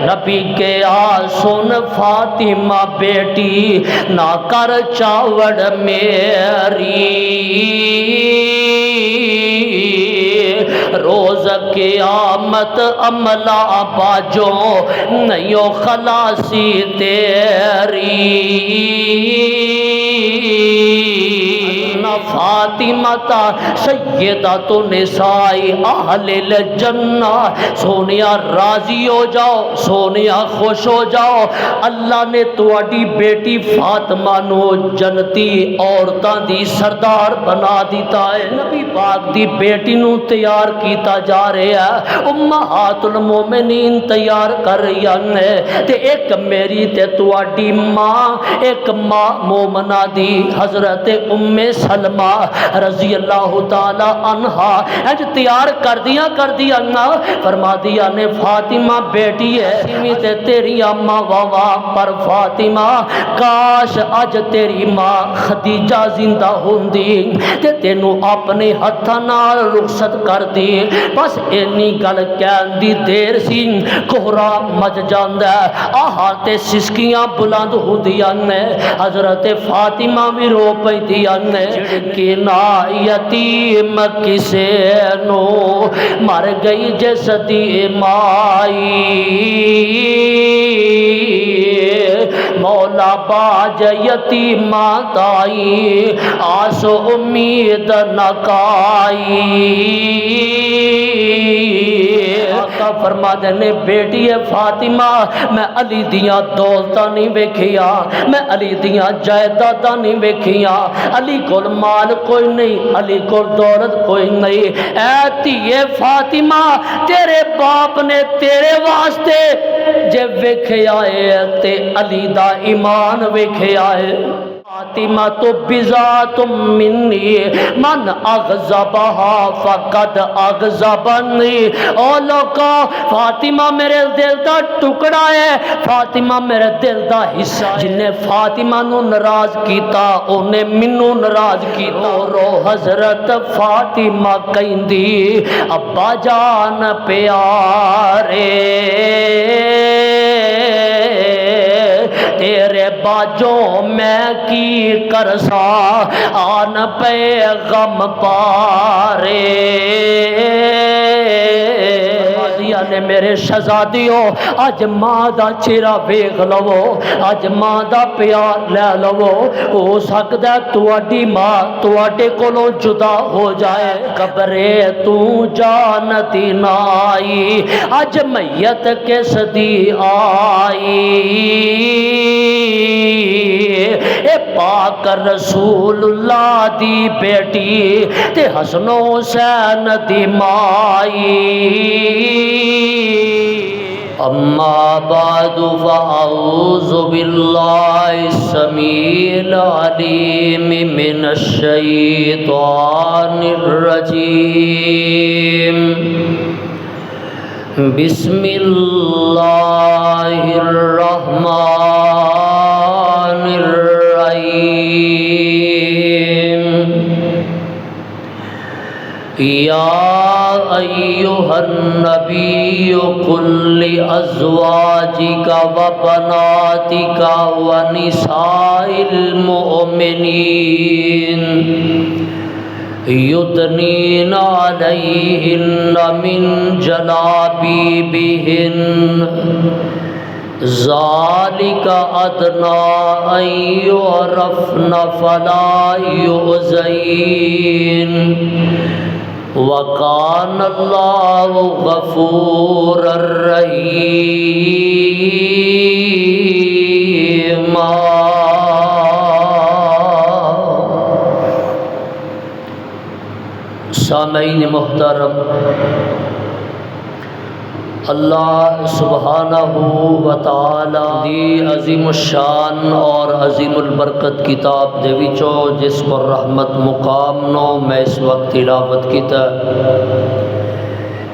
نبی کے سن فاطمہ بیٹی نہ کر چاوڑ میری، روز قیامت عملہ باجوں نہیں خلاصی تیری۔ فاطمہ سیدۃ النساء اہل الجنہ، سونیا راضی ہو جاؤ، سونیا خوش ہو جاؤ، اللہ نے تواڈی بیٹی فاطمہ نو جنتی عورتاں دی سردار بنا دیتا ہے۔ نبی پاک دی بیٹی نو تیار کیتا جا رہا ہے، امہات المومنین تیار کر رہی ہیں، تے ایک میری تے تواڈی ماں، ایک ماں مومنہ دی حضرت ام سلمہ رضی اللہ تعالی عنہا اج تیار کر دیا فرما دیا نے فاطمہ بیٹی ہے سیویں تے تیری اماں واوا، پر فاطمہ کاش اج تیری ماں خدیجہ زندہ ہوندی تے تینوں اپنے ہتھاں نال رخصت کر دی۔ بس اینی گل کہن دی دیر سی، کوہرا مچ جاندا ہے، آہاں تے سسکیاں بلند ہوندیاں نے، حضرت فاطمہ بھی رو پیندیاں نے، جھڑکی نہ یتیم کسے نو مر گئی جس دی مائی، مولا باج یتیماں تائی آس امید نکائی۔ آقا فرما دینے بیٹی فاطمہ میں علی دیاں دولتاں نہیں ویکھیا، میں علی دیاں جائیداداں نہیں ویکھیا، علی کول مال کوئی نہیں، علی کول دولت کوئی نہیں، اے دھیے فاطمہ تیرے باپ نے تیرے واسطے جے ویکھیا ہے تے علی دا ایمان ویکھیا ہے۔ فاطمہ تو بذات منی من اغضبها فقد اغضبنی، او لوکو فاطمہ میرے دل دا ٹکڑا ہے، فاطمہ میرے دل دا حصہ، جن نے فاطمہ نو ناراض کیتا اونے منو ناراض کیتا۔ رو حضرت فاطمہ کہندی ابا جان پیارے تیرے باجوں میں کی کرسا آن پہ غم پارے، نے میرے شہزادیوں اج ماں دا چہرہ ویکھ لو، اج ماں دا پیار لے لو، ہو سکدا تواڈی ماں تواڈے کولوں جدا ہو جائے، قبرے تو جانتی نہ آئی اج میت کس دی آئی، اے پاک رسول اللہ دی بیٹی تے حسن و حسین دی مائی۔ اما بعد فاعوذ باللہ السمیع العلیم من الشیطان الرجیم، بسم اللہ الرحمن الرحیم، یا ایھا النبی قل لازواجک وبناتک ونساء المؤمنین یدنین علیہن من جلابیبہن ذالک ادنی ان یعرفن فلا یؤذین وَكَانَ اللَّهُ غَفُورًا رَحِيمًا۔ سامعین محترم، اللہ سبحانہ و تعالی دی عظیم الشان اور عظیم البرکت کتاب دے وچوں جس پر رحمت مقام نو میں اس وقت تلاوت کیتا،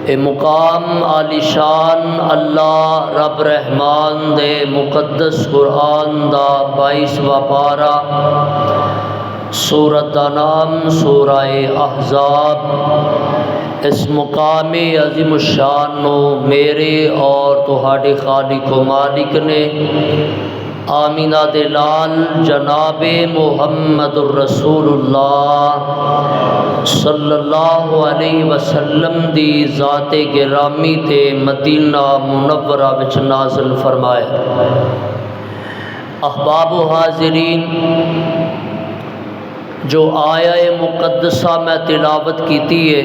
اے مقام عالی شان اللہ رب رحمان دے مقدس قرآن دا 22واں پارہ سورۃ کا نام سورہ احزاب۔ اس مقام عظیم الشان نو میرے اور تہاڈے خالق و مالک نے آمینہ دے لال جناب محمد الرسول اللہ صلی اللہ علیہ وسلم دی ذات گرامی تے مدینہ منورہ وچ نازل فرمائے۔ احباب و حاضرین، جو آیا مقدسہ میں تلاوت کیتی ہے،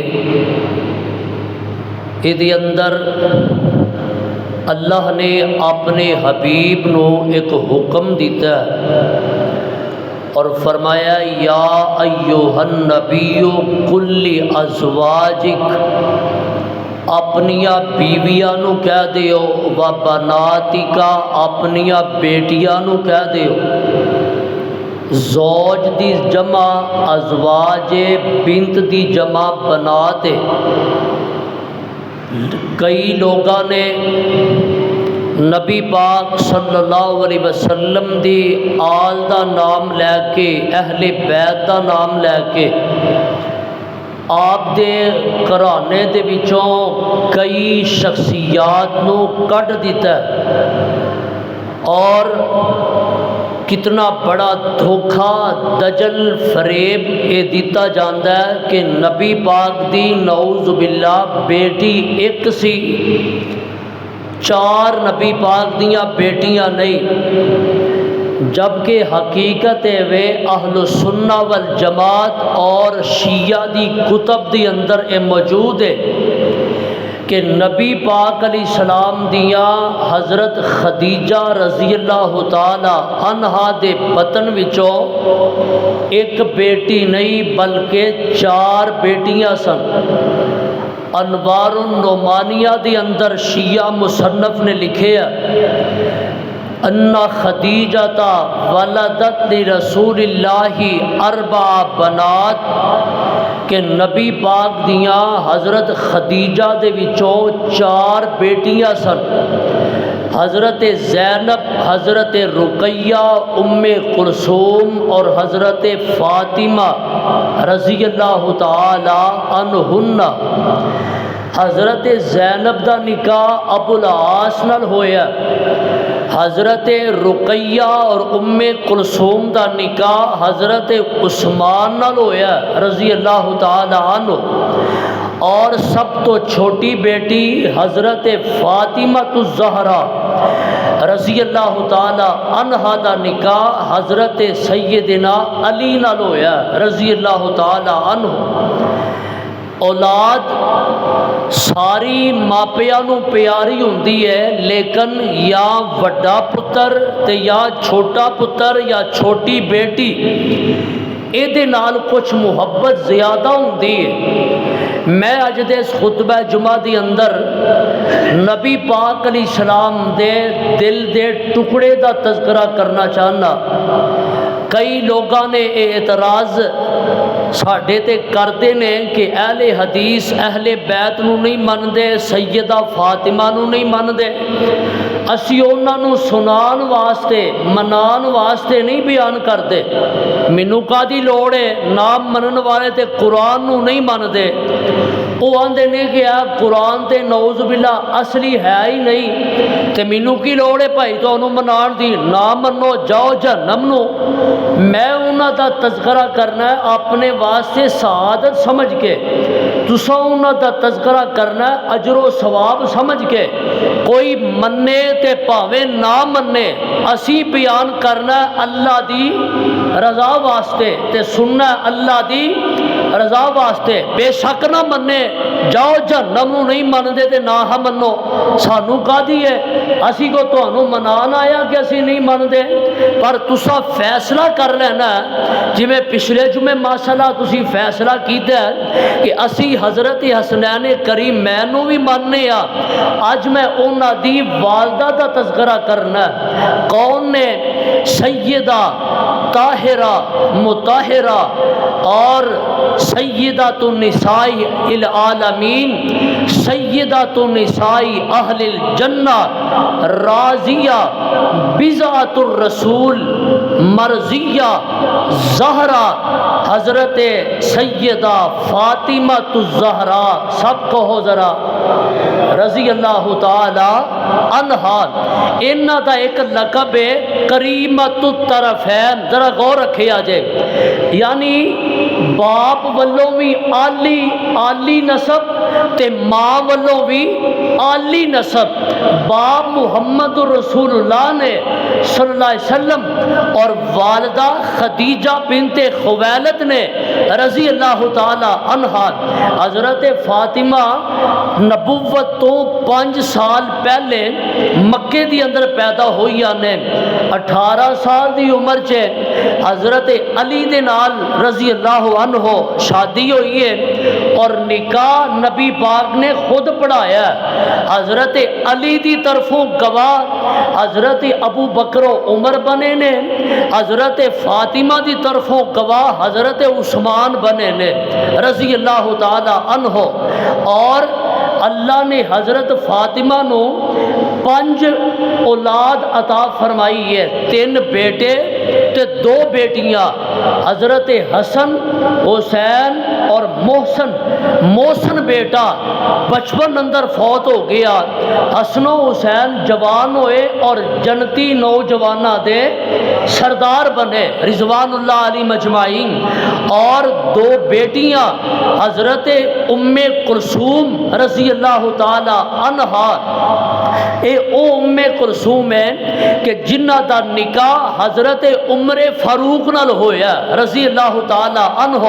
ادھے اندر اللہ نے اپنے حبیب نو ایک حکم دیتا ہے اور فرمایا یا ایھا النبی قل لازواجک، اپنیاں بیویاں نو کہہ دیو، و بناتکا، اپنیاں بیٹیاں نو کہہ دیو۔ زوج دی جمع ازواج، بنت دی جمع بنات۔ کئی لوگاں نے نبی پاک صلی اللہ علیہ وسلم دی آل دا نام لے کے، اہل بیت دا نام لے کے آپ دے گھرانے دے وچوں کئی شخصیات نو کڈ دیتا ہے، اور کتنا بڑا دھوکھا دجل فریب یہ دیتا جاندہ ہے کہ نبی پاک دی نعوذ باللہ بیٹی ایک سی، 4 نبی پاک دیاں بیٹیاں نہیں، جبکہ حقیقت وے اہل السنہ والجماعت اور شیعہ دی کتب دی اندر یہ موجود ہے کہ نبی پاک علیہ السلام دیاں حضرت خدیجہ رضی اللہ تعالی عنہا دے بطن وچوں ایک بیٹی نہیں بلکہ 4 بیٹیاں سن۔ انوار النعمانیہ دے اندر شیعہ مصنف نے لکھے ہے ان خدیجہ ولدت لرسول اللہ 4 بنات، کہ نبی پاک دیاں حضرت خدیجہ دے وچوں 4 بیٹیاں سن، حضرت زینب، حضرت رقیہ، ام کلثوم اور حضرت فاطمہ رضی اللہ تعالی عنہن۔ حضرت زینب دا نکاح ابو العاص نال ہویا، حضرت رقیہ اور ام کلثوم دا نکاح حضرت عثمان نال ہویا رضی اللہ تعالی عنہ، اور سب تو چھوٹی بیٹی حضرت فاطمہ الزہرا رضی اللہ تعالی عنہا دا نکاح حضرت سیدنا علی نال ہویا رضی اللہ تعالی عنہ۔ اولاد ساری ماپیاں نو پیاری ہوندی ہے، لیکن یا وڈا پتر تے یا چھوٹا پتر یا چھوٹی بیٹی ایدے نال کچھ محبت زیادہ ہوندی ہے۔ میں اج دے اس خطبہ جمعہ دی اندر نبی پاک علیہ السلام دے دل دے ٹکڑے دا تذکرہ کرنا چاہنا۔ کئی لوگاں نے اعتراض ساڈے تے کردے نے کہ اہل حدیث اہل بیت نو نہیں مندے، سیدہ فاطمہ نو نہیں مندے، اسی انہاں نو سنان واسطے منان واسطے نہیں بیان کردے۔ مینوں کادی لوڑ ہے، نام منن والے تے قرآن نو نہیں مندے، وہ آندے نے کہ قرآن تے نعوذ باللہ اصلی ہے ہی نہیں، تے مینوں کی لوڑ ہے بھائی تانوں منان دی، نہ منو جاؤ جہنم نو۔ میں انہاں دا تذکرہ کرنا ہے اپنے واسطے سعادت سمجھ کے، تساں انہاں دا تذکرہ کرنا ہے اجر و ثواب سمجھ کے۔ کوئی مننے تے پاویں نہ مننے، اسی بیان کرنا ہے اللہ دی رضا واسطے تے سننا ہے اللہ دی رضا واسطے۔ بے شک نہ مننے جاؤ جہنم نو، نہیں مندے تے نہ منو، سانو کادی ہے، اسی کو تانوں منان آیا کہ اسی نہیں مندے۔ پر تسا فیصلہ کر لینا ہے، جی میں پچھلے جمعے ماشاءاللہ تسی فیصلہ کیتا ہے کہ اسی حضرت حسنین کریمین نو بھی ماننے آ۔ اج میں انہاں دی والدہ دا تذکرہ کرنا ہے، کون نے؟ سیدہ طاہرہ مطہرہ اور سیدۃ النساء العالمین، سیدۃ النساء اہل الجنہ، راضیہ، بضعۃ الرسول، مرضیہ، زہرا، حضرت سیدہ فاطمہ الزہراء، سب کہو ذرا رضی اللہ تعالی عنہا۔ انہاں دا ایک لقب ہے کریمۃ الطرفین، ذرا غور رکھیا جے، یعنی باپ والوں بھی عالی نسب تے ماں والوں بھی عالی نسب۔ باپ محمد رسول اللہ نے صلی اللہ علیہ وسلم اور والدہ خدیجہ بنت خویلد نے رضی اللہ تعالی عنہا۔ حضرت فاطمہ نبوت تو 5 سال پہلے مکے دی اندر پیدا ہوئی نے، 18 سال دی عمر چ حضرت علی دے نال رضی اللہ عنہ شادی ہوئی ہے اور نکاح نبی پاک نے خود پڑھایا ہے۔ حضرت علی دی طرفوں گواہ حضرت ابو بکر و عمر بنے نے، حضرت فاطمہ دی طرفوں گواہ حضرت عثمان بنے نے رضی اللہ تعالی عنہ۔ اور اللہ نے حضرت فاطمہ نو 5 اولاد عطا فرمائی ہے، 3 بیٹے تے 2 بیٹیاں، حضرت حسن، حسین اور محسن بیٹا بچپن اندر فوت ہو گیا۔ حسن و حسین جوان ہوئے اور جنتی نوجوانہ دے سردار بنے رضوان اللہ علیہ مجمعین۔ اور 2 بیٹیاں حضرت ام کلثوم رضی اللہ تعالی عنہا، اے او ام کلثوم ہے کہ جنہ دا نکاح حضرت عمر فاروق نال ہویا رضی اللہ تعالی عنہ،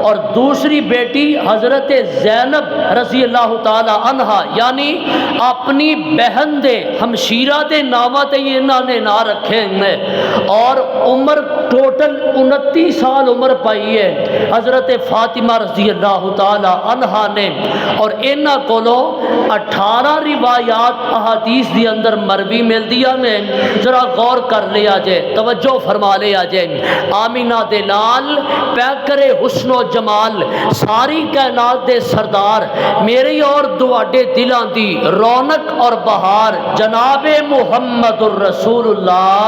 اور دوسری بیٹی حضرت زینب رضی اللہ تعالی عنہا، یعنی اپنی بہن دے ہمشیرہ دے نامہ تے انہاں نے نا رکھے ہیں۔ اور عمر ٹوٹل 29 سال عمر پائی ہے حضرت فاطمہ رضی اللہ تعالی عنہا نے، اور انہاں کولوں 18 روایات احادیث دی اندر مروی مل دیا نے۔ ذرا غور کر لیا جائے، توجہ فرما لیا جائے۔ آمینہ دے نال پیکر حسن و جمال ساری کائنات دے سردار میری اور دواڈے دلاں دی رونق اور بہار جناب محمد الرسول اللہ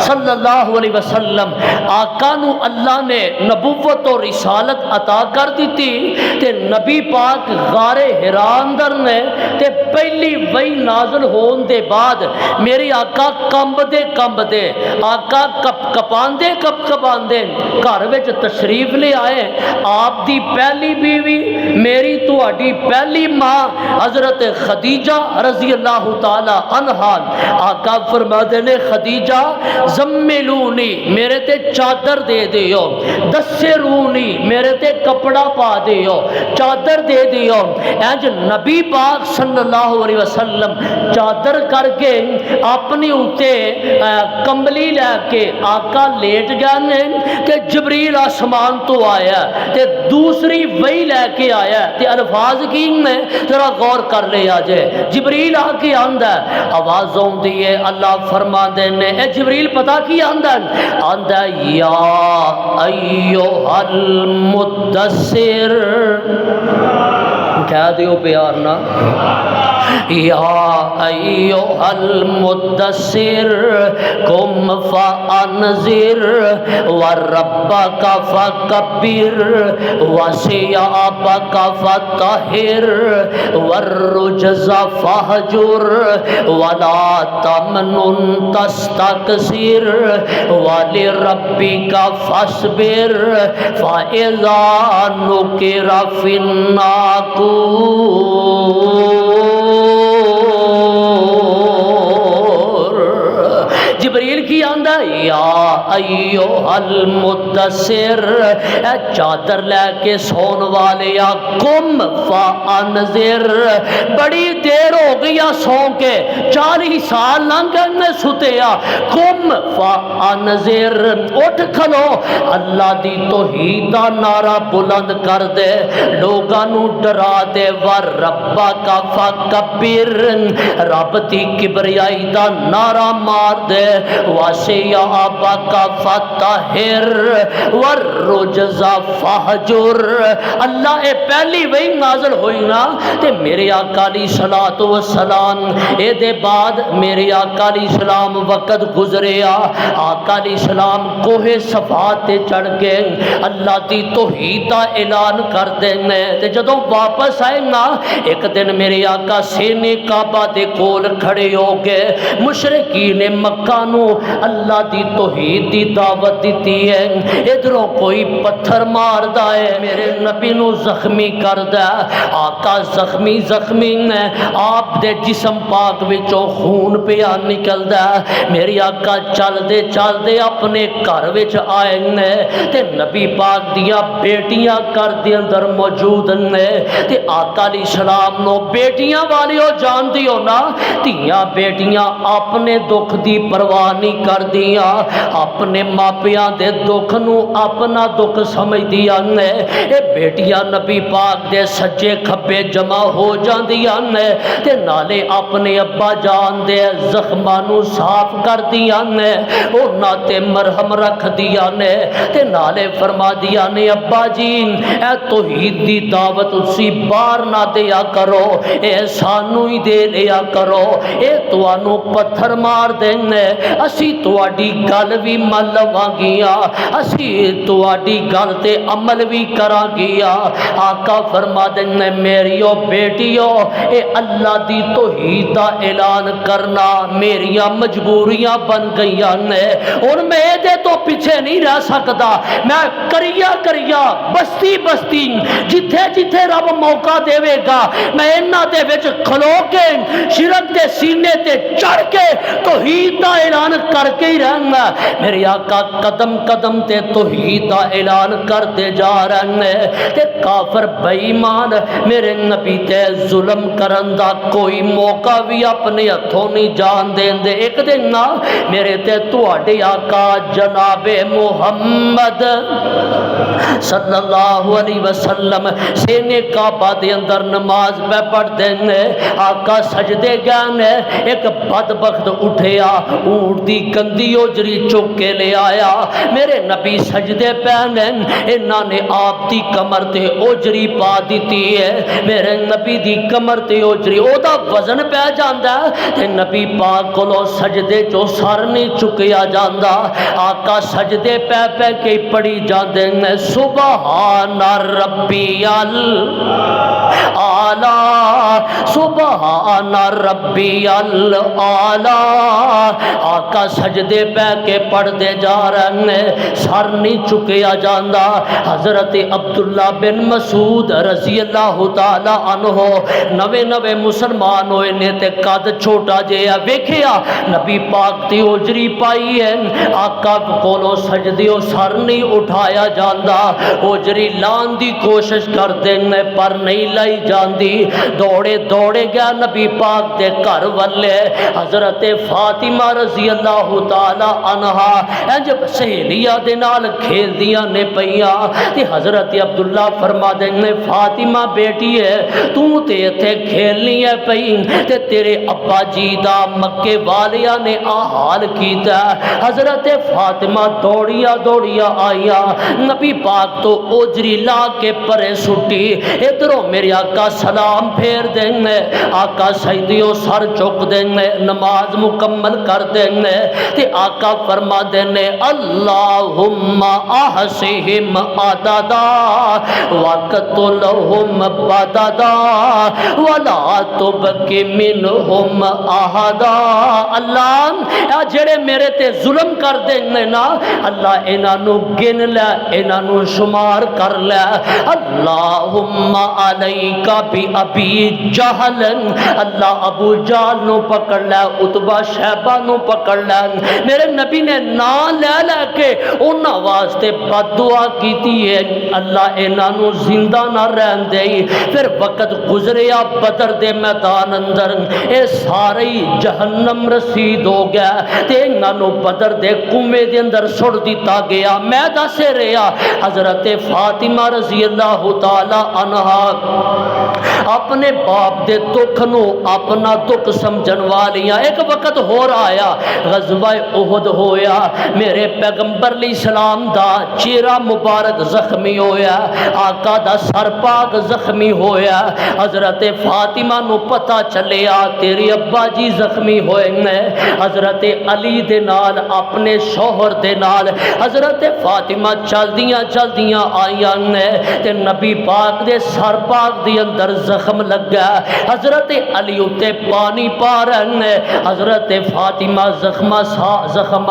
صلی اللہ علیہ وسلم، آقا نو اللہ نے نبوت و رسالت عطا کر دیتی تے نبی پاک غار حرا اندر نے تے پہلی وحی نازل ہون دے بعد میری آقا کمب دے آقا کپاندے گھر وچ تشریف لے آئے۔ آپ دی پہلی بیوی میری تہاڈی پہلی ماں حضرت خدیجہ رضی اللہ تعالی عنہا، آقا فرماتے نے خدیجہ زملونی میرے تے چادر دے دیو، دسرونی میرے تے کپڑا پا دیو، چادر دے دیو۔ انج نبی پاک صلی اللہ علیہ وسلم چادر کر کے اپنی اوتے کمبلی لے کے آقا لیٹ گئے کہ جبریل آسمان تو آیا تے دوسری وحی لے کے آیا تے الفاظ کی میں ذرا غور کر لیا جائے۔ جبریل آ کے آندا ہے، آواز آندی ہے، اللہ فرما دے نے اے جبریل پتہ کی آندا ہے یا ایھا المدثر، کہہ دیو پیار نا، یا ایھا المدثر قم فانذر وربک فکبر وثیابک فطہر والرجز فہجر ولا تمنن تستکثر ولربک فاصبر فاذا نقر فی الناقور۔ جبریل کی آندا یا ایھا المدثر، اے چادر لے کے سون والیا، قم فانذر، بڑی دیر ہو گئی سو کے، 40 سال لنگ گئے ستیا، قم فانذر، اٹھ کھلو، اللہ دی توحید دا نعرہ بلند کر دے، لوگاں نو ڈرا دے، وربک فکبر، رب دی کبریائی دا نعرہ مار دے، واسیابک کا فطہر والرجز فہجر۔ اللہ اے پہلی وہی نازل ہوئی نا تے میرے آقا علیہ الصلوۃ والسلام اے دے بعد میرے آقا علیہ السلام وقت گزریا، آقا علیہ السلام کوہ صفات تے چڑھ کے اللہ دی توحید دا اعلان کر دینے تے جدوں واپس آئے نا ایک دن میرے آقا سینے کعبہ دے کول کھڑے ہو گئے، مشرکین مکہ نو اللہ دی توحید دی دعوت دیتی ہے، ادھروں کوئی پتھر ماردا ہے میرے نبی نو زخمی کردا، آقا زخمی نے آپ دے جسم پاک وچوں خون پیا نکلدا، میری آقا چل دے اپنے گھر وچ آئے نے تے نبی پاک دیاں بیٹیاں گھر دے اندر موجود نے تے آقا علیہ السلام نو بیٹیاں والیو جان دیو نا، تیاں بیٹیاں اپنے دکھ دی پرواہ نہیں کردیاں، اپنے ماپیاں دے دکھ نو اپنا دکھ سمجھدیاں نے، اے بیٹیاں نبی پاک دے سجے کھبے جمع ہو جاندیاں نے تے نالے اپنے ابا جان دے زخماں نو صاف کردیاں نے، انہاں تے مرہم رکھ دیا نے تے نالے فرما دیا نے ابا جی اے توحید دی دعوت اسی بار نہ دیا کرو، اے سانو ہی دے لیا کرو، اے توانو پتھر مار دینے اسی تواڈی گل بھی من لواں گیا، اسی تواڈی گل تے عمل بھی کراں گیا۔ آقا فرما دینے میریو بیٹیو اے اللہ دی توحید دا اعلان کرنا میریاں مجبوریاں بن گئیاں نے، اور میں دے تو پیچھے نہیں رہ سکتا، میں کریا بستی جتھے رب موقع دے گا میں انہاں دے وچ کھلو کے شرک دے سینے تے چڑھ کے توحید دا اعلان کر کے ہی رہنا۔ میرے آقا قدم قدم تے توحید دا اعلان کرتے جا رہے ہیں تے کافر بے ایمان میرے نبی تے ظلم کرن دا کوئی موقع بھی اپنے ہتھوں نہیں جان دین دے۔ ایک دن نا میرے تے تواڈے آقا جناب محمد صلی اللہ علیہ وسلم سینے کعبہ دے اندر نماز پہ پڑھ دینے، آقا سجدے گئے، ایک بدبخت اٹھیا اونٹ دی گندی اجری چک کے لے آیا، میرے نبی سجدے پہنے انہاں نے آپ دی کمر تے اجری پا دیتی ہے، میرے نبی دی کمر تے اجری او دا وزن پہ جاندا تے نبی پاک کولوں سجدے چوں سر نہیں چکیا جاندا، آقا سجدے پہ کے پڑھی جاندے نے سبحان ربی الاعلی سبحان ربی الاعلی، آقا سجدے پہ کے پڑھ دے جا رہے ہیں، سر نہیں چکیا جاندا۔ حضرت عبداللہ بن مسعود رضی اللہ تعالی عنہ نوے مسلمان ہوئے نے تے قد چھوٹا جہا ویکھیا نبی پاک دی اجری پائی ہے، آقا کولوں سجدیوں سر نہیں اٹھایا جاندا، اجری لان دی کوشش کردے نے پر نہیں لائی جاندی، دوڑے گیا نبی پاک دے گھر والے، حضرت فاطمہ رضی اللہ تعالی عنہا انج سہیلیاں دے نال کھیلدیاں نے پئیاں تے حضرت عبداللہ فرما دے نے فاطمہ بیٹی ہے تو تے ایتھے کھیلنی ہے پئی تے تیرے ابا جی دا مکے والیاں نے آ حال کیتا، حضرت فاطمہ دوڑیا آیا نبی پاک تو اجری لا کے پرے سٹی، ادھروں میرے آقا سلام پھیر دینے، آقا سجدیوں سر چک دینے، نماز مکمل کر دینے تے آقا فرما دینے اللہم احصہم عددا وقتلہم بددا ولا تبکی منہم احدا۔ اللہ جڑے میرے تے ظلم کر دینے نا اللہ انہاں نو گن لے، انہاں نو شمار کر لے، اللہم علیکا بی ابی جہل، اللہ ابو جہل نو پکڑ لے، عتبہ شیبہ نو پکڑ لے، میرے نبی نے نام لے کے انہاں واسطے بد دعا کیتی ہے اللہ انہاں نو زندہ نہ رہن دے۔ پھر وقت گزریا بدر دے میدان اندر اے سارے جہنم رسید ہو گیا تے انہاں نو بدر دے کنویں دے اندر سڑ دیتا گیا۔ میں دسے رہا حضرت فاطمہ رضی اللہ تعالی عنہا اپنے باپ دے دکھ نو اپنا دکھ سمجھن والیاں، ایک وقت ہو رہا آیا غزوہ احد ہویا، ہویا میرے پیغمبر علیہ السلام دا چہرہ مبارک زخمی ہویا آقا دا سر پاک زخمی ہویا حضرت فاطمہ نو پتہ چلیا تیری ابا جی زخمی ہوئے نے حضرت علی دے نال اپنے شوہر دے نال حضرت فاطمہ چلدیاں آئیاں نے تے نبی پاک دے سر پاک دے اندر زخم لگا حضرت علی اتے پانی پا رہے نے حضرت فاطمہ زخمہ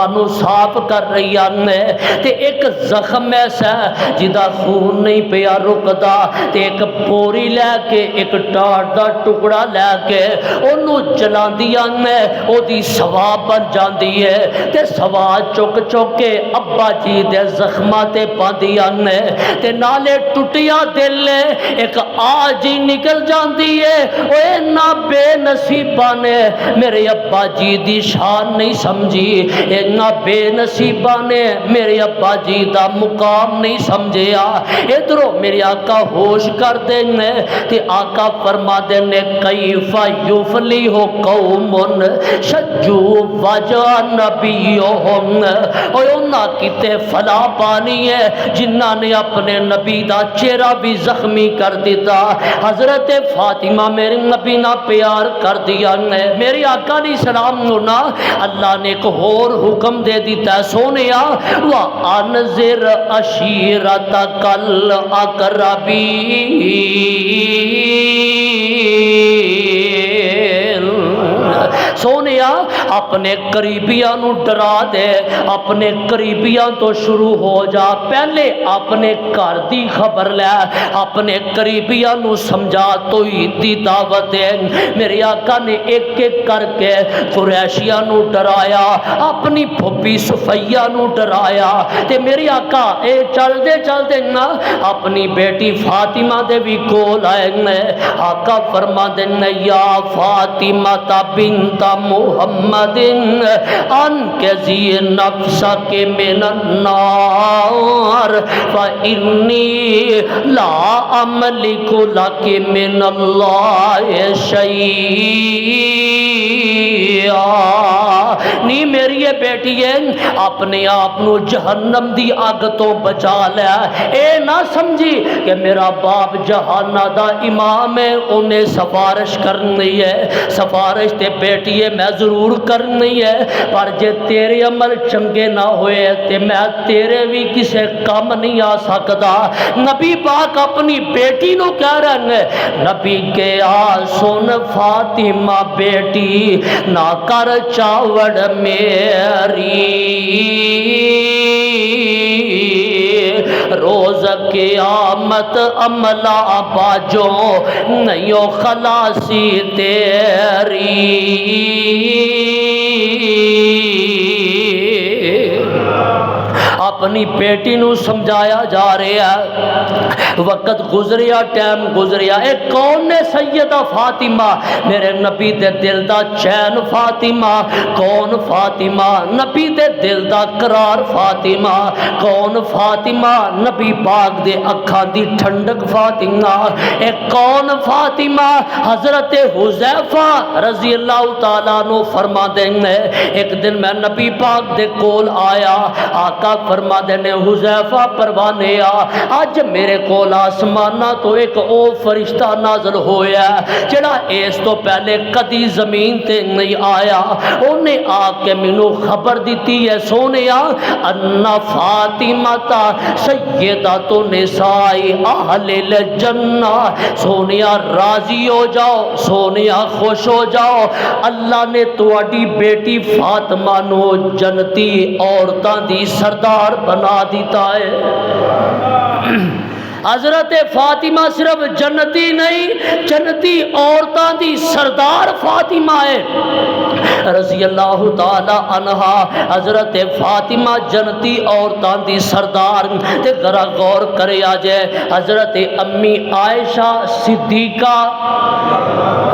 نو صاف کر رہی نے تے ایک زخم ایسا جدا خون نہیں پیا رکدا تے ایک پوری لے کے ایک ٹاٹ دا ٹکڑا لے کے انہوں جلاندیاں نے او دی سوا بن جاندی ہے تے سوا چک چک کے ابا جی دے زخمہ تے پاندیاں نے تے نالے ٹوٹیا دل ایک آج ہی نکل جاندی ہے اوے نا بے نصیبہ نے میرے ابا جی دی شان نہیں سمجھی نا بے نصیبہ نے میرے ابا جی دا مقام نہیں سمجھیا ادھروں میرے آقا ہوش کر دینے تے آقا فرما دینے کیف یفلح قوم شجو وجہ نبیہم اوہ انہاں کتے فلا پانی ہے جنہاں نے اپنے نبی دا چہرہ بھی زخمی کر دیتا حضرت فاطمہ میرے نبی نہ پیار کر دیا نے میری آقا علیہ السلام نا اللہ نے ایک اور حکم دے دیتا ہے سونیا وَأَنذِرْ عَشِيرَتَكَ الْأَقْرَبِينَ سونیا اپنے قریبیاں نو ڈرا دے اپنے قریبیاں تو شروع ہو جا پہلے اپنے گھر دی خبر لے اپنے قریبیاں نو سمجھا توحید دی دعوت دے میرے آقا نے ایک ایک کر کے قریشیاں نو ڈرایا اپنی پھوپھی صفیہ نو ڈرایا تے میرے آقا اے چل دے نا اپنی بیٹی فاطمہ دے بھی کول آئے نے آقا فرما دے یا فاطمہ بنت محمد انقذی نفسک من النار فإنی لا املک لک من اللہ شیئا نی میری بیٹی ہے اپنے آپ نو جہنم دی آگ تو بچا لیا اے نہ سمجھی کہ میرا باپ جہانہ دا امام ہے انہیں سفارش کرنی ہے سفارش تے بیٹی ہے میں ضرور کرنی ہے پر جے تیرے عمل چنگے نہ ہوئے تے میں تیرے بھی کسے کم نہیں آ سکتا نبی پاک اپنی بیٹی نو کہہ رہے ہیں نبی کے سن فاطمہ بیٹی نہ کر چاوڑ میری روز قیامت عملہ باجوں نہیں خلاصی تیری اپنی بیٹی نو سمجھایا جا رہا ہے وقت گزریا ٹائم گزریا اے کون نے سیدہ فاطمہ میرے نبی دے دل دا چین فاطمہ کون فاطمہ نبی دے دل دا قرار فاطمہ کون فاطمہ نبی پاک دے اکھاں دی ٹھنڈک فاطمہ اے کون فاطمہ حضرت حذیفہ رضی اللہ تعالیٰ عنہ فرما دیں ایک دن میں نبی پاک دے کول آیا آقا فرما دینے حذیفہ پروانے آج میرے کول آسمانہ تو ایک او فرشتہ نازل ہویا جڑا اس تو پہلے کدی زمین تے نہیں آیا انہیں آ کے منو خبر دیتی ہے سونیا ان فاطمہ تا سیدۃ نساء اہل الجنہ سونیا راضی ہو جاؤ سونیا خوش ہو جاؤ اللہ نے تواڈی بیٹی فاطمہ نو جنتی عورتاں دی سردار بنا دیتا ہے حضرت فاطمہ صرف جنتی نہیں جنتی عورتاں دی سردار فاطمہ ہے رضی اللہ تعالی عنہا حضرت فاطمہ جنتی عورتاں دی سردار تے ذرا غور کرے آجے حضرت امی عائشہ صدیقہ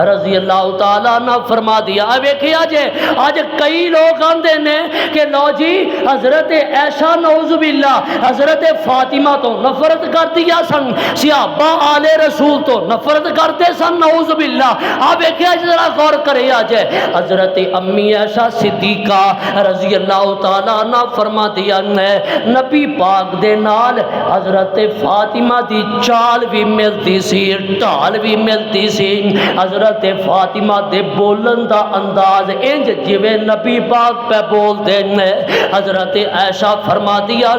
رضی اللہ تعالی عنہ فرما دیا ویکھے آج کئی لوگ آندے نے کہ لو جی حضرت عائشہ نعوذ باللہ حضرت فاطمہ تو نفرت کر دیا کیا سن صحابہ آل رسول تو نفرت کرتے سن نعوذ باللہ. آپ ایک ذرا غور کرے آ جائے حضرت امی عائشہ صدیقہ رضی اللہ تعالیٰ عنہ فرما دیا نبی پاک دے نال حضرت فاطمہ دی چال بھی ملتی سی ڈھال بھی ملتی سی. حضرت فاطمہ دے بولن دا انداز انج جویں نبی پاک پہ بول دے. حضرت عائشہ فرما دیا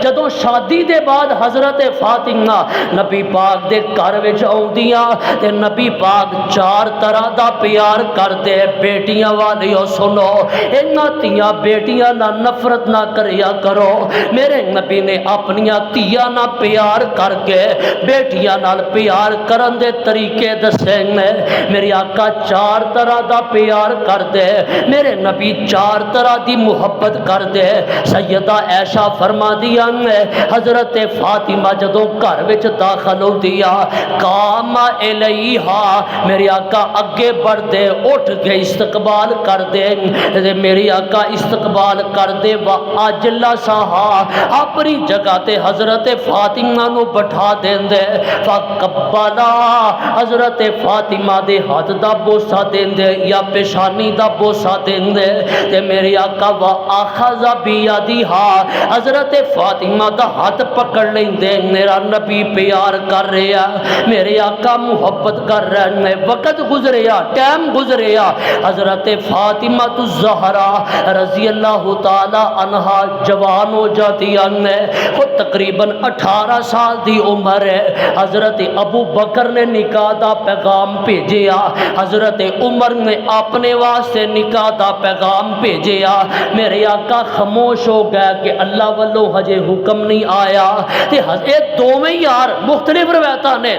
جدوں شادی دے بعد حضرت فاطمہ نبی پاک دے گھر وچ آؤندیاں تے نبی پاک چار طرح دا پیار کرتے. بیٹیاں والیو سنو انہاں تیاں بیٹیاں نہ نفرت نہ کریا کرو. میرے نبی نے اپنیاں تیاں نہ پیار کر کے بیٹیاں نال پیار کرن دے طریقے دسے. میرے آقا چار طرح دا پیار کر دے. میرے نبی چار طرح دی محبت کر دے. سیدہ عائشہ فرما دیا حضرت فاطمہ جدوں گھر وچ داخل ہوندی آ قام الیہا میرے آقا اگے بڑھ دے اٹھ کے استقبال کر دے. میری آقا استقبال کر دے و اجلسہا اپنی جگہ تے حضرت فاطمہ نو بٹھا دین دے. فقبلا حضرت فاطمہ دے ہاتھ دا بوسہ دین دے یا پیشانی دا بوسہ دین دے. تے میری آقا و اخذ بیدہا حضرت فاطمہ دا ہاتھ پکڑ لین دے. میرا نبی پیار کر رہا میرے آقا محبت کر رہے ہیں. وقت گزریا ٹائم گزریا حضرت فاطمہ الزہرا رضی اللہ تعالی عنہا جوان ہو جاتی ہے. وہ تقریباً 18 سال دی عمر ہے. حضرت ابو بکر نے نکاح دا پیغام بھیجیا. حضرت عمر نے اپنے واسطے نکاح دا پیغام بھیجیا. میرے آقا خاموش ہو گیا کہ اللہ والوں ہجے حکم نہیں آیا. تے یہ دوویں یار مختلف روایتاں نے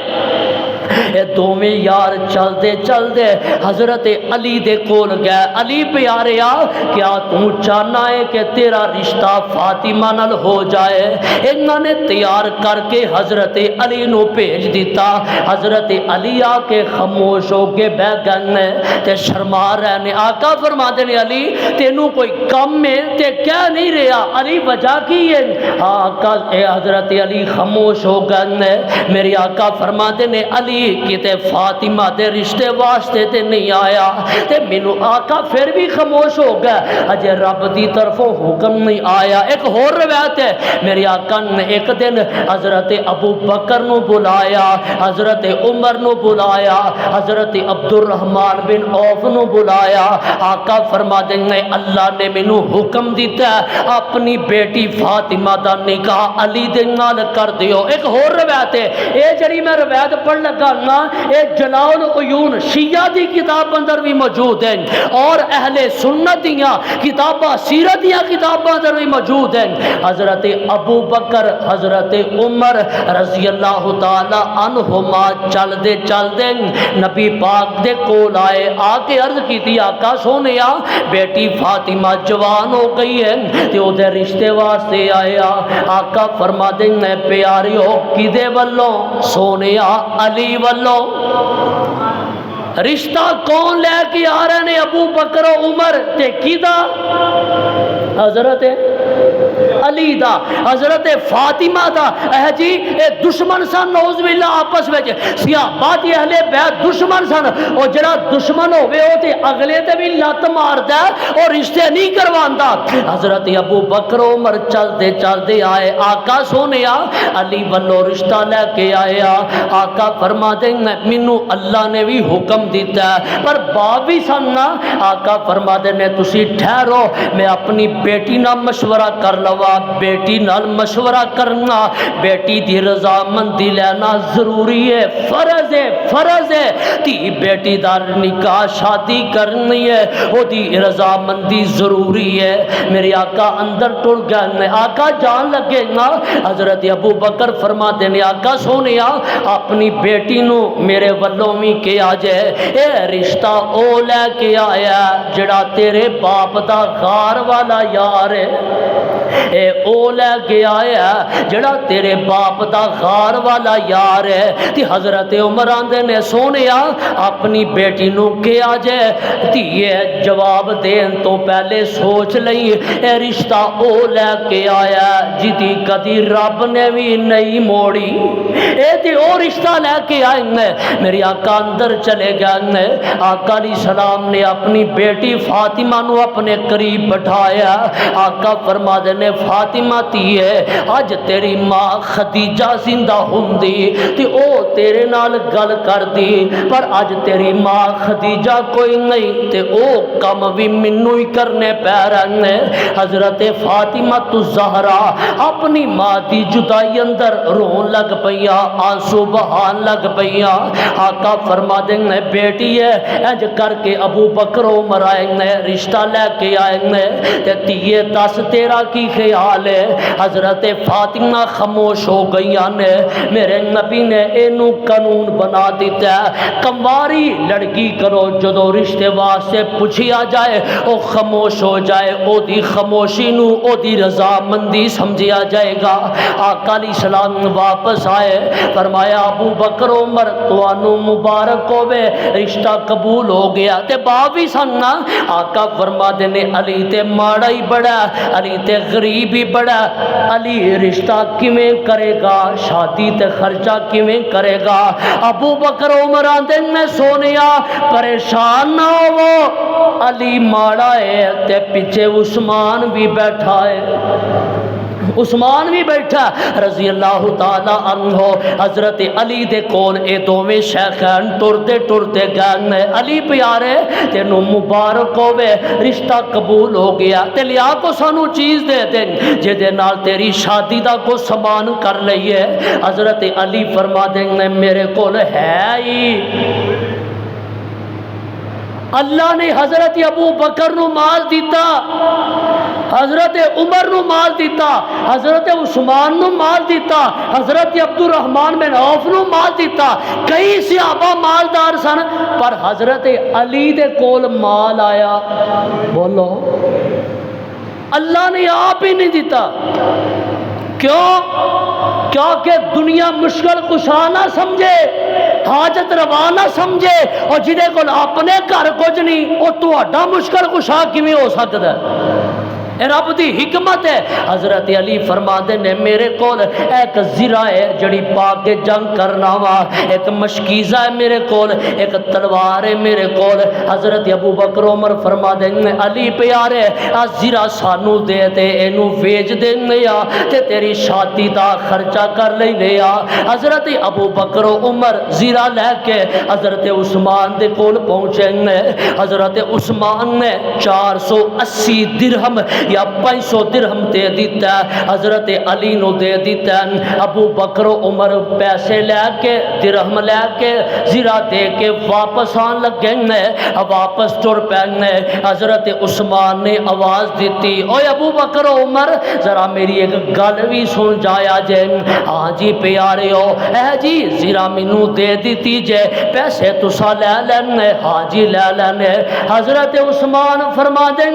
یہ دوویں یار چل دے حضرت علی دے کول گئے. علی پیاریا کیا تو چاہنا ہے کہ تیرا رشتہ فاطمہ نال ہو جائے؟ انہوں نے تیار کر کے حضرت علی نو بھیج دیتا. حضرت علی آ کے خاموش ہو کے بہ گئے تے شرما رہے نے. آقا فرما دے نے علی تینوں کوئی کم ہے تے کیا نہیں رہا؟ علی وجہ کی ہے؟ آقا حضرت علی خاموش ہو گئے. میری آقا فرما دے نے علی کتے فاطمہ دے رشتے واسطے تے نہیں آیا. تے مینوں آقا پھر بھی خاموش ہو گیا اجے رب دی طرفوں حکم نہیں آیا. ایک اور روایت ہے میرے آقا نے ایک دن حضرت ابو بکر نو بلایا, حضرت عمر نو بلایا, حضرت عبد الرحمن بن عوف نو بلایا. آقا فرما دیں اللہ نے مینوں حکم دیتا ہے اپنی بیٹی فاطمہ دا نکاح علی دے نال کر دیو. ایک اور روایت ہے اے جڑی میں روایت پڑھ لگا نا اے جلاء العیون شیعہ دی کتاب اندر بھی موجود ہیں اور اہل سنت دیاں کتاباں سیرت دیاں کتاباں اندر بھی موجود ہیں. حضرت ابو بکر حضرت عمر رضی اللہ تعالی عنہما چل دے نبی پاک دے کول آئے. آ کے عرض کی آقا سونیا بیٹی فاطمہ جوان ہو گئی ہے تے او دے رشتے واسطے آیا. آقا فرما دیں پیاریو کدے والوں؟ سونیا علی والوں. رشتہ کون لے کے آ رہے نے؟ ابو بکر و عمر تے کیدا؟ حضرت علی دا, حضرت فاطمہ دا. اے جی اے دشمن سن نعوذ باللہ آپس وچ صحابہ دی اہل بیت دشمن سن. او جڑا دشمن ہوے او تے اگلے تے بھی لت ماردا اور رشتے نہیں کرواندا. حضرت ابو بکر عمر چل دے آئے. آقا سونیا علی والو رشتہ لے کے آیا. آقا فرما دے مینوں اللہ نے بھی حکم دیتا ہے پر باپ بھی سننا. آقا فرما دے نے تسی ٹھہرو میں اپنی بیٹی نال مشورہ کر لوا. بیٹی نال مشورہ کرنا بیٹی دی رضامندی لینا ضروری ہے, فرض ہے. تی بیٹی دا نکاح شادی کرنی ہے او دی رضامندی ضروری ہے. میرے آقا اندر ٹر گئے. آقا جان لگے نا. حضرت ابو بکر فرما دینے آقا سونیا اپنی بیٹی نو میرے والوں بھی کیا جائے اے رشتہ او لے کے آیا جڑا تیرے باپ دا غار والا یار ہے. اے او لے کے آیا جڑا تیرے باپ دا غار والا یار ہے۔ تی حضرت عمر آندے نے سونیا اپنی بیٹی نو کیا جائے تیے جواب دین تو پہلے سوچ لئی اے رشتہ او لے کے آیا جدی کدی رب نے بھی نہیں موڑی، اے تی او رشتہ لے کے آئیں گے۔ میری آقا اندر چلے گئے، آقا علیہ السلام نے اپنی بیٹی فاطمہ نو اپنے قریب بٹھایا۔ آقا فرما دینے فاطمہ تی ہے آج تیری ماں خدیجہ زندہ ہوندی تی او تیرے نال گل کر دی، پر آج تیری ماں خدیجہ کوئی نہیں تے او کم بھی منو ہی کرنے پہ رہنے۔ حضرت فاطمہ تو زہرا اپنی ماں دی جدائی اندر رون لگ پیا، آنسو بہان لگ پیا۔ آقا فرما دینے بیٹی ہے انج کر کے ابو بکر عمر آئیں گے رشتہ لے کے آئیں گے تے تیے دس تیرا کی خیال ہے۔ حضرت فاطمہ خاموش ہو گئی نے، میرے نبی نے اینو قانون بنا دیتا ہے کمواری لڑکی کرو جدو رشتے واسطے پوچھیا جائے او خاموش ہو جائے، او دی خاموشی نو او دی رضامندی سمجھیا جائے گا۔ آقا علیہ السلام واپس آئے فرمایا ابو بکر عمر توانو مبارک ہوئے رشتہ قبول ہو گیا تے باوی سننا۔ آقا فرما دینے علی تے ماڑا ہی بڑا، علی تے غریب ہی بڑا، علی رشتہ کیویں کرے گا، شادی تے خرچہ کیویں کرے گا۔ ابو بکر عمر آندے میں سونیا پریشان نہ ہو، علی ماڑا ہے تے پیچھے عثمان بھی بیٹھا ہے، عثمان بھی بیٹھا رضی اللہ تعالی عنہ۔ حضرت علی دے کول اے دوویں شیخین ٹرتے ٹرتے گئے، علی پیارے تینوں مبارک ہوے رشتہ قبول ہو گیا تے لیا کو سانو چیز دے دیں جے دے نال تیری شادی دا کو سامان کر لئیے۔ حضرت علی فرما دیں میرے کول ہے ہی۔ اللہ نے حضرت ابو بکر نو مال دیتا، حضرت عمر نو مال دیتا، حضرت عثمان نو مال دیتا، حضرت عبد الرحمن بن عوف نو مال دیتا، کئی صحابہ مالدار سن، پر حضرت علی دے کول مال آیا بولو اللہ نے آپ ہی نہیں دیتا۔ کیوں؟ کیونکہ دنیا مشکل کشا نہ سمجھے، حاجت روا نہ سمجھے، اور جدے کول اپنے گھر کچھ نہیں وہ تہاڈا مشکل کشا کیویں ہو سکتا ہے؟ اے رب دی حکمت ہے۔ حضرت علی فرما دے نے میرے کول ایک زرہ ہے جڑی پاک کے جنگ کرنا وا، ایک مشکیزہ ہے میرے کول، ایک تلوار ہے میرے کول۔ حضرت ابو بکر عمر فرما دے نے علی پیارے آ زرہ سانو دے تے اینو ویچ دینے یا تے تیری شادی دا خرچہ کر لینے یا۔ حضرت ابو بکر عمر زرہ لے کے حضرت عثمان دے کول پہنچیں گے۔ حضرت عثمان نے 480 درہم یا 500 درہم دے دیتا ہے، حضرت علی نو دے دیتا ہے۔ ابو بکر عمر پیسے لے کے درہم لے کے زرہ دے کے واپس آن لگیں گے، واپس ٹر پہنے۔ حضرت عثمان نے آواز دیتی اوے ابو بکر عمر ذرا میری ایک گل بھی سن جایا جے۔ ہاں جی پیارے ہو، اے جی زرہ مینوں دے دیتی جے، پیسے تسا لے لینے؟ ہاں جی لے لینے۔ حضرت عثمان فرما دیں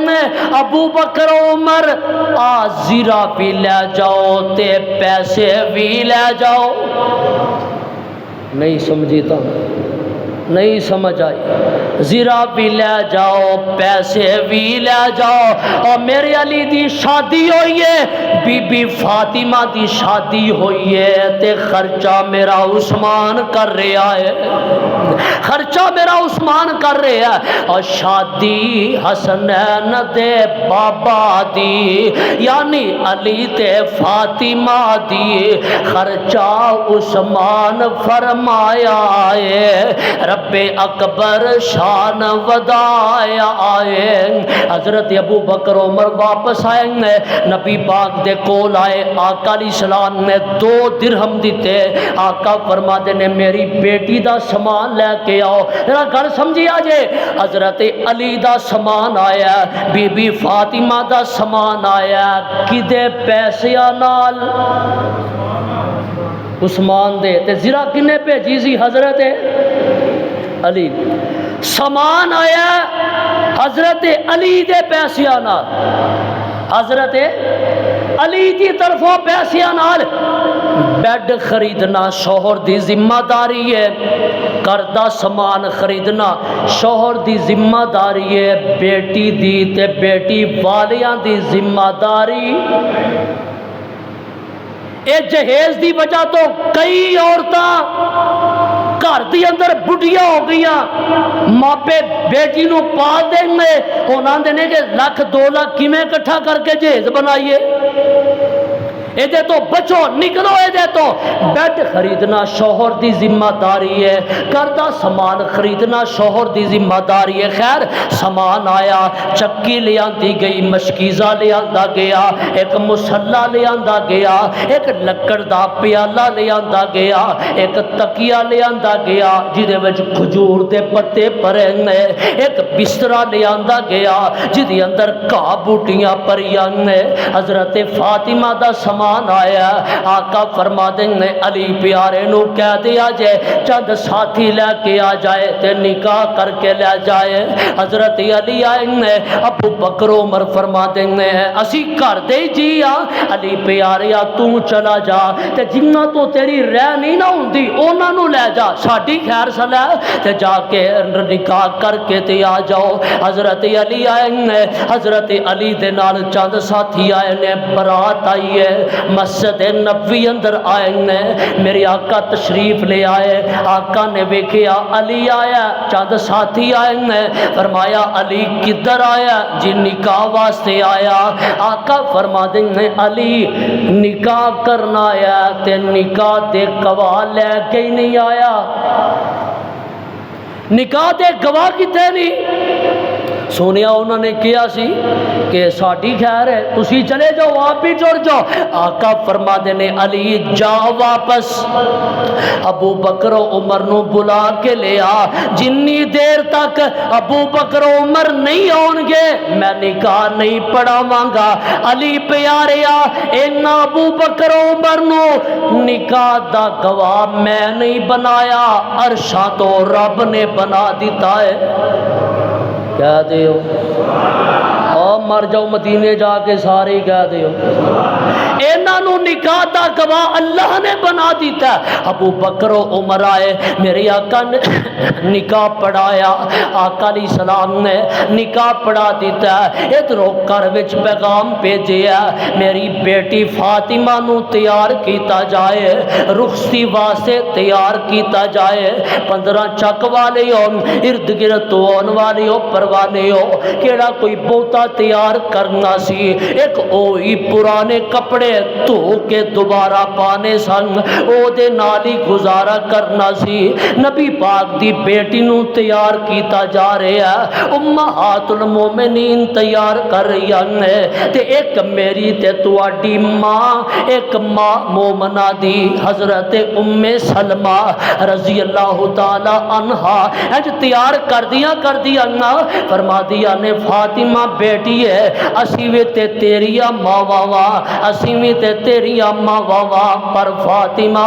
ابو بکر عمر آ زرہ بھی لے جاؤ تے پیسے بھی لے جاؤ۔ نہیں سمجھی تو نہیں سمجھ آئی؟ زرہ بھی لے جاؤ پیسے بھی لے جاؤ، اور میرے علی دی شادی ہوئی ہے، بی بی فاطمہ دی شادی ہوئی ہے تے خرچہ میرا عثمان کر رہا ہے، خرچہ میرا عثمان کر رہا ہے۔ اور شادی حسنین دے بابا دی یعنی علی تے فاطمہ دی، خرچہ عثمان فرمایا ہے، رب اکبر شان ودایا آئے۔ حضرت ابو بکر عمر واپس آئیں گے، نبی پاک دے کول آئے، آقا علیہ السلام نے 2 درہم دیتے۔ آقا فرما دے نے میری بیٹی دا سامان لے کے آؤ، ذرا گل سمجھی آجے۔ حضرت علی دا سامان آیا، بی بی فاطمہ دا سامان آیا، کدے پیسیاں نال؟ عثمان دے تے زرہ کنے بھیجی سی؟ حضرت علی۔ سامان آیا حضرت علی دے پیسیاں نال، حضرت علی دی طرفوں پیسیاں نال بیڈ خریدنا شوہر دی ذمہ داری ہے، کردہ سامان خریدنا شوہر دی ذمہ داری ہے، بیٹی دی تے بیٹی والیاں دی ذمہ داری۔ اے جہیز دی وجہ تو کئی عورتاں گھر دی اندر بڑھیا ہو گئیاں، ماپے بیٹی نو پال دیں گے، انہاں دے نے کہ لاکھ 2 لاکھ کیویں اکٹھا کر کے جہیز بنائیے۔ اے دے تو بچو نکلو، اے دے تو بیڈ خریدنا شوہر دی ذمہ داری ہے، کردہ سامان خریدنا شوہر دی ذمہ داری ہے۔ خیر سامان آیا، چکی لے آندی گئی، مشکیزہ لے آندا گیا، ایک مسلح لے آندا گیا، ایک لکڑ دا پیالہ لے آندا گیا، ایک تکیہ لے آندا گیا جدے وچ کھجور دے پتے پرے نے، ایک بسترا لے آندا گیا جدے اندر گھاہ بوٹیاں پریاں نے۔ حضرت فاطمہ دا سامان آیا، آقا فرما دیں نے علی پیارے نو کہہ دیا جائے چند ساتھی لے کے آ جائے تے نکاح کر کے لے جائے۔ حضرت علی آئے نے، ابو بکر عمر فرما دیں نے اسی کر دے جی آ، علی پیارے آ تو چلا جا تے جنہ تو تیری رہ نہیں نہ ہوندی اونا نو لے جا، ساڈی خیر صلاح تے جا کے نکاح کر کے تے آ جاؤ۔ حضرت علی آئے نے، حضرت علی دے نال چند ساتھی آئے نے، برات آئی ہے، مسجد نبوی اندر آئے نے، میرے آقا تشریف لے آئے، آقا نے ویکھیا علی آیا، چند ساتھی آئے نے، فرمایا علی کدھر آیا؟ جی نکاح واسطے آیا۔ آقا فرما دیں نے علی نکاح کرنا آیا تے نکاح دے گواہ لے کے ہی نہیں آیا، نکاح دے گواہ کتے نہیں؟ سونیا انہوں نے کیا سی کہ ساڈی خیر ہے تسی چلے جاؤ، آپ بھی ٹر جاؤ۔ آقا فرما دینے علی جا واپس، ابو بکر و عمر نو بلا کے لے آ، جنی دیر تک ابو بکر و عمر نہیں آن گے میں نکاح نہیں پڑھاواں گا۔ علی پیارے آ، اینا ابو بکر و عمر نو نکاح دا گواہ میں نہیں بنایا، عرشاں تو رب نے بنا دیتا ہے۔ کہہ دیو اور مر جاؤ مدینے جا کے سارے کہہ دیو انہاں نو نکاح دا گواہ اللہ نے بنا دیتا ہے۔ ابو بکر و عمر آئے، میرے آقا نے نکاح پڑھایا، آقا علیہ السلام نے نکاح پڑھا دیتا ہے۔ ادھروں گھر وچ پیغام بھیجیا میری بیٹی فاطمہ نو تیار کیتا جائے، رخصتی واسطے تیار کیتا جائے، 15 چک والے ہو، ارد گرد ہون والے ہو، پروانے ہو، کیڑا کوئی بہتا تیار کرنا سی، ایک اوہی پرانے کپڑے دھو کے دوبارہ پانے سن، او دے نالی گزارا کرنا سی۔ نبی پاک دی بیٹی نو تیار کیتا جا رہا ہے، امہات المومنین تیار کر رہی ہیں، تے ایک میری تے تواڈی ماں، ایک ماں مومنہ دی حضرت ام سلمہ رضی اللہ تعالی عنہا اج تیار کر دیا فرما دیا نے فاطمہ بیٹی ہے، اسی وی تے تیری ماں واوا، اسی وی تے تیری ماں واوا، پر فاطمہ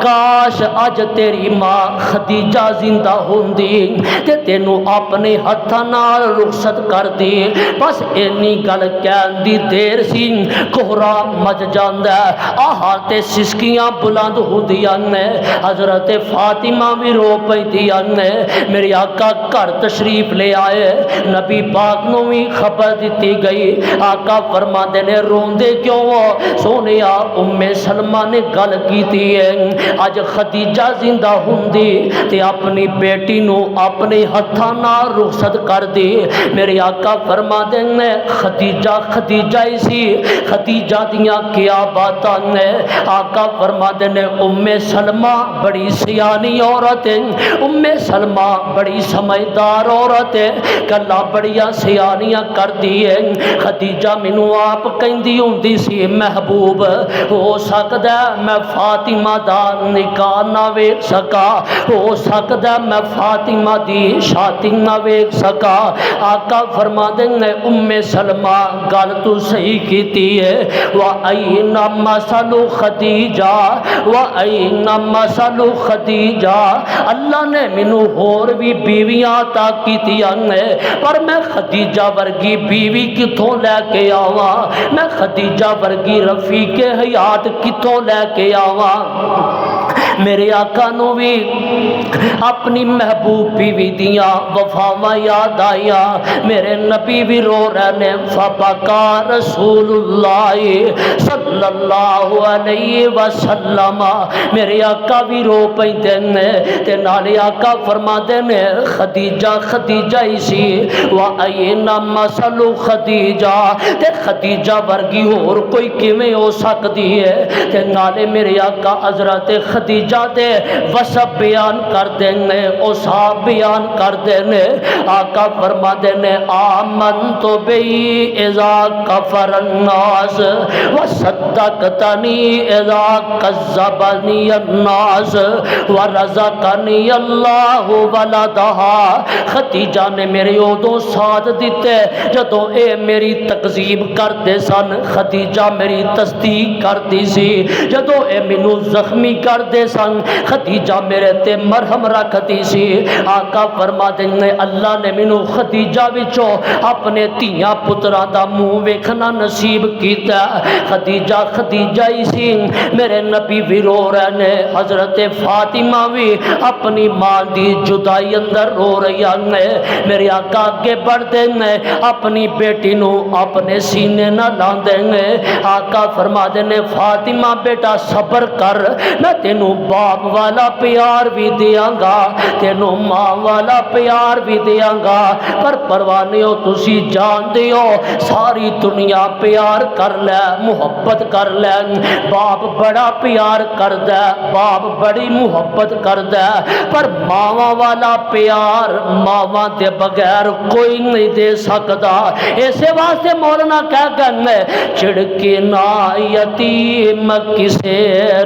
کاش اج تیری ماں خدیجہ زندہ ہوندی تے تینوں اپنے ہتھاں نال رخصت کر دی۔ بس اینی گل کہن دی دیر سی، کوہرا مچ جاندا ہے، آہاں تے سسکیاں بلند ہوندیاں نے، حضرت فاطمہ بھی رو پیندیاں نے۔ میرے آقا گھر تشریف لے آئے، نبی پاک نو بھی خبر دیتی گئی، آقا فرما دینے روندے کیوں ہو؟ سونیا ام سلمہ نے گل کیتی ہے، اج خدیجہ زندہ ہوندی تے اپنی بیٹی نو اپنے ہتھاں نال رخصت کر دی۔ میرے آقا فرما دینے خدیجہ ہی سی، خدیجہ دیاں کیا باتاں نے؟ آقا فرما دینے ام سلمہ بڑی سیانی عورت ہے، ام سلمہ بڑی سمجھدار عورت ہے، گلا بڑیاں سیانیاں کر دی ہے۔ خدیجہ مینوں آپ کہندی ہوندی سی محبوب ہو سکدا میں فاطمہ دا نکاح نہ ویکھ سکا، ہو سکدا میں فاطمہ دی شادی نہ ویکھ سکا۔ آقا فرما دینے ام سلمہ گل تو صحیح کیتی ہے، وَأَيْنَ مَثَلُ خدیجہ وَأَيْنَ مَثَلُ خدیجہ، اللہ نے مینوں ہور بھی بیویاں عطا کیتیاں نے، پر میں خدیجہ ورگی بیوی بیوی کتوں لے کے آواں، میں خدیجہ ورگی رفیق حیات کتوں لے کے آواں۔ میرے آقا نو بھی اپنی محبوب بیوی دیاں وفاواں یاد آئیاں، میرے نبی بھی رو رہے ہیں، فبکا رسول اللہ صلی اللہ علیہ وسلم، میرے آقا بھی رو پیندے نے تے نالے آقا فرما دے نے خدیجہ خدیجہ ہی سی، وَأَيْنَ مَثَلُ خدیجہ، تے خدیجہ ورگی اور کوئی کیویں ہو سکتی ہے، تے نالے میرے آقا حضرت خدیجہ دے وصف بیان کر دینے، اوصاف بیان کر دینے۔ آقا فرما دینے آمنت بی اذا کفر الناس وصدقتنی اذا کذبنی الناس ورزقنی اللہ ولدہا۔ خدیجہ نے میرے ادوں ساتھ دیتے جدوں اے میری تکذیب کرتے سن، خدیجہ میری تصدیق کرتی سی، جدوں اے مینوں زخمی کرتے سن خدیجہ میرے تے مرہم رکھتی سی۔ آقا فرما دینے اللہ نے مینوں خدیجہ وچوں اپنے تیاں پتراں دا منہ ویکھنا نصیب کیتا۔ خدیجہ خدیجہ ہی سی، میرے نبی بھی رو رہے نے، حضرت فاطمہ بھی اپنی ماں دی جدائی اندر رو رہی نے۔ میرے آقا آگے بڑھ دیں گے، اپنی بیٹی نو اپنے سینے نہ لاندیں گے۔ آقا فرما دینے فاطمہ بیٹا صبر کر، میں تینوں باپ والا پیار بھی دیاں گا، تینوں ماں والا پیار بھی دیاں گا، پر پرواہ نہیں ہو تسی جان دیو ساری دنیا پیار کر لے، محبت کر لے، باپ بڑا پیار کر دے، باپ بڑی محبت کر دے، پر ماواں والا پیار ماواں دے بغیر کوئی نہیں دے سکتا۔ ایسے واسطے مولانا کہہ گئے چھڑکے نا یتیم کسے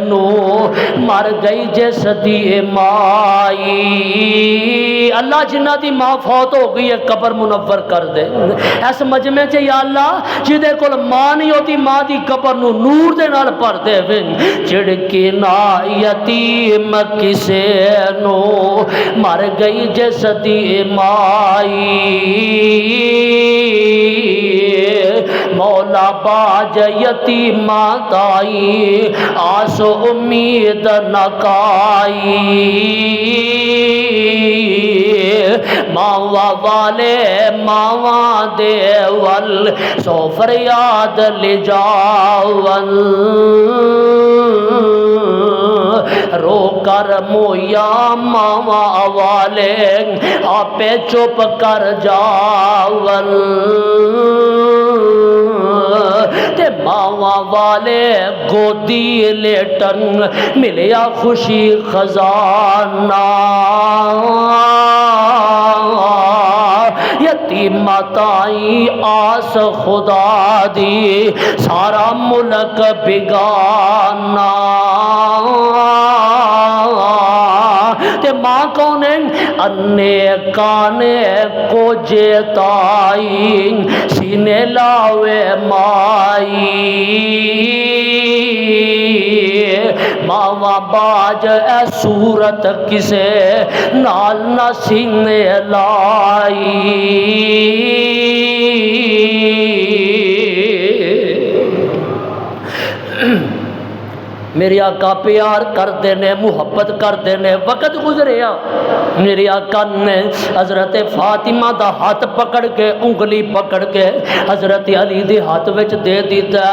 نو مر گئی جس دی مائی۔ اللہ جنہ دی ماں فوت ہو گئی ہے قبر منور کر دے اس مجمع چ یا اللہ جدے کول ماں نہیں ہوتی ماں دی قبر نو نور دے نال بھر دے چھڑکے نا یتیم کسے نو مر گئی جس دی مائی۔ مولا باج یتیماں تائی آس امید نکائی۔ ماوا والے ماوا دے ول سو فریاد لے جاول، رو کر مویا ماوا والے آپ چپ کر جاول، تے ماوا والے گودی لیٹن ملیا خوشی خزانہ۔ یتیم تائی آس خدا دی سارا ملک بگانا۔ تے ماں کون ہے؟ انے کانے کو جیتائی سینے لاوے مائی۔ ماوا باج اے صورت کسے نال نہ سینے لائی۔ میرے آقا پیار کرتے نے محبت کرتے نے، وقت گزریا میرے آقا نے حضرت فاطمہ دا ہاتھ پکڑ کے انگلی پکڑ کے حضرت علی دے ہاتھ وچ دے دیتا۔